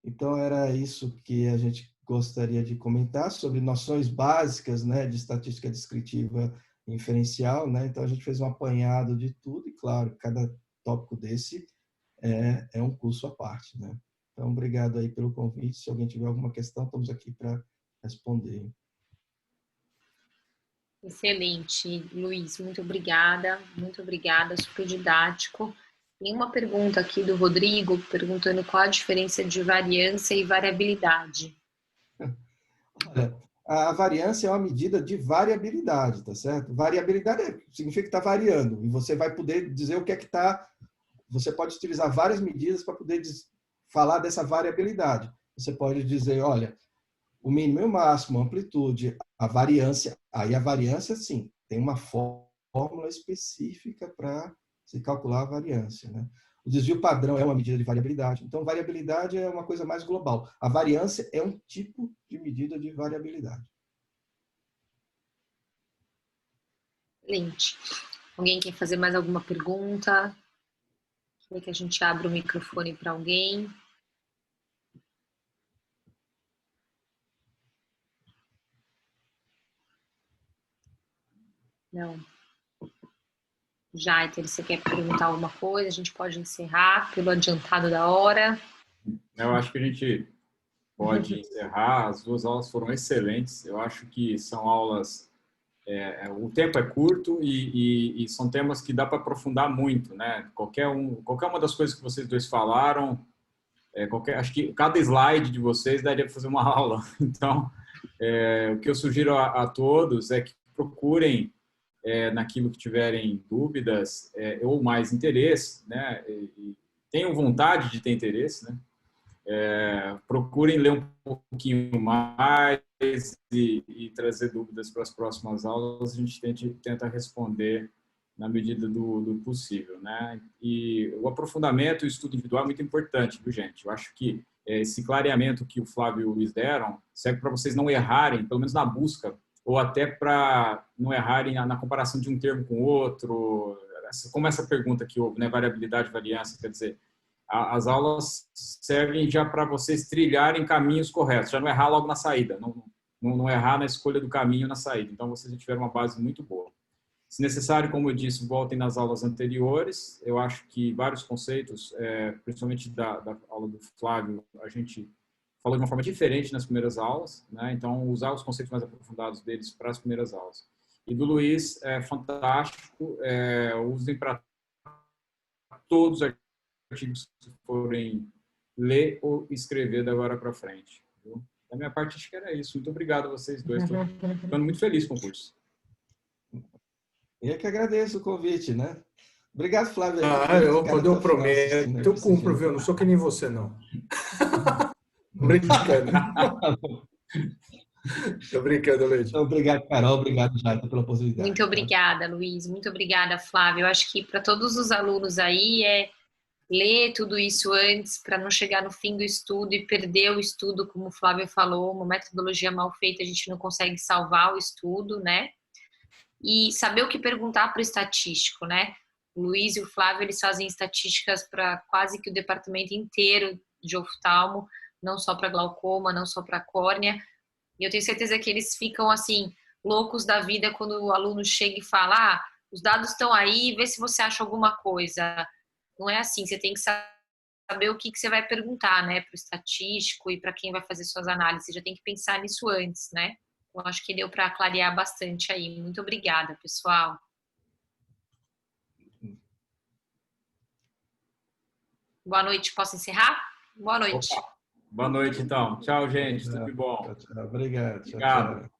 Speaker 4: então era isso que a gente gostaria de comentar sobre noções básicas, né, de estatística descritiva inferencial, né? Então a gente fez um apanhado de tudo e, claro, cada tópico desse é um curso à parte, né? Então, obrigado aí pelo convite. Se alguém tiver alguma questão, estamos aqui para responder.
Speaker 1: Excelente, Luiz, muito obrigada, super didático. Tem uma pergunta aqui do Rodrigo, perguntando qual a diferença de variância e variabilidade.
Speaker 4: Olha, a variância é uma medida de variabilidade, tá certo? Variabilidade significa que está variando, e você vai poder dizer o que é que está... Você pode utilizar várias medidas para poder falar dessa variabilidade. Você pode dizer, olha, o mínimo e o máximo, a amplitude, a variância. Aí a variância, sim, tem uma fórmula específica para se calcular a variância, né? O desvio padrão é uma medida de variabilidade. Então, variabilidade é uma coisa mais global. A variância é um tipo de medida de variabilidade.
Speaker 1: Excelente. Alguém quer fazer mais alguma pergunta? Quer que a gente abra o microfone para alguém? Não. Jaiter, você quer perguntar alguma coisa? A gente pode encerrar pelo adiantado da hora.
Speaker 3: Eu acho que a gente pode encerrar. As duas aulas foram excelentes. Eu acho que são aulas... o tempo é curto e são temas que dá para aprofundar muito, né? Qualquer uma das coisas que vocês dois falaram, acho que cada slide de vocês daria para fazer uma aula. Então, o que eu sugiro a todos é que procurem naquilo que tiverem dúvidas ou mais interesse, né? E tenham vontade de ter interesse, né? Procurem ler um pouquinho mais e trazer dúvidas para as próximas aulas. A gente tenta responder na medida do possível, né? E o aprofundamento e o estudo individual é muito importante, viu, gente? Eu acho que esse clareamento que o Flávio e o Luiz deram serve para vocês não errarem, pelo menos na busca, ou até para não errarem na comparação de um termo com outro, como essa pergunta que houve, né? Variabilidade, variância, quer dizer, as aulas servem já para vocês trilharem caminhos corretos, já não errar logo na saída, não errar na escolha do caminho na saída. Então, vocês já tiveram uma base muito boa. Se necessário, como eu disse, voltem nas aulas anteriores. Eu acho que vários conceitos, principalmente da aula do Flávio, a gente falou de uma forma diferente nas primeiras aulas, né? Então, usar os conceitos mais aprofundados deles para as primeiras aulas. E do Luiz, fantástico, usem para todos os artigos que forem ler ou escrever da agora para frente. Viu? Da minha parte, acho que era isso. Muito obrigado a vocês dois. Estou ficando muito feliz com o curso.
Speaker 4: Eu que agradeço o convite, né? Obrigado, Flávio.
Speaker 2: Quando eu prometo, eu cumpro, viu? Eu não sou que nem você, não. Brincando. Tô brincando, Leite.
Speaker 4: Obrigado, Carol. Obrigado, Jaita, pela oportunidade.
Speaker 1: Muito obrigada, Luiz. Muito obrigada, Flávio. Eu acho que para todos os alunos aí ler tudo isso antes para não chegar no fim do estudo e perder o estudo, como o Flávio falou, uma metodologia mal feita, a gente não consegue salvar o estudo, né? E saber o que perguntar para o estatístico, né? O Luiz e o Flávio, eles fazem estatísticas para quase que o departamento inteiro de oftalmo, não só para glaucoma, não só para córnea. E eu tenho certeza que eles ficam, assim, loucos da vida quando o aluno chega e fala, os dados estão aí, vê se você acha alguma coisa. Não é assim, você tem que saber o que você vai perguntar, né, para o estatístico e para quem vai fazer suas análises. Você já tem que pensar nisso antes, né? Eu acho que deu para clarear bastante aí. Muito obrigada, pessoal. Boa noite. Posso encerrar? Boa noite.
Speaker 3: Opa. Boa noite, então. Tchau, gente. Tudo de bom.
Speaker 4: Tchau, tchau. Obrigado. Tchau,
Speaker 3: Obrigado.
Speaker 4: tchau.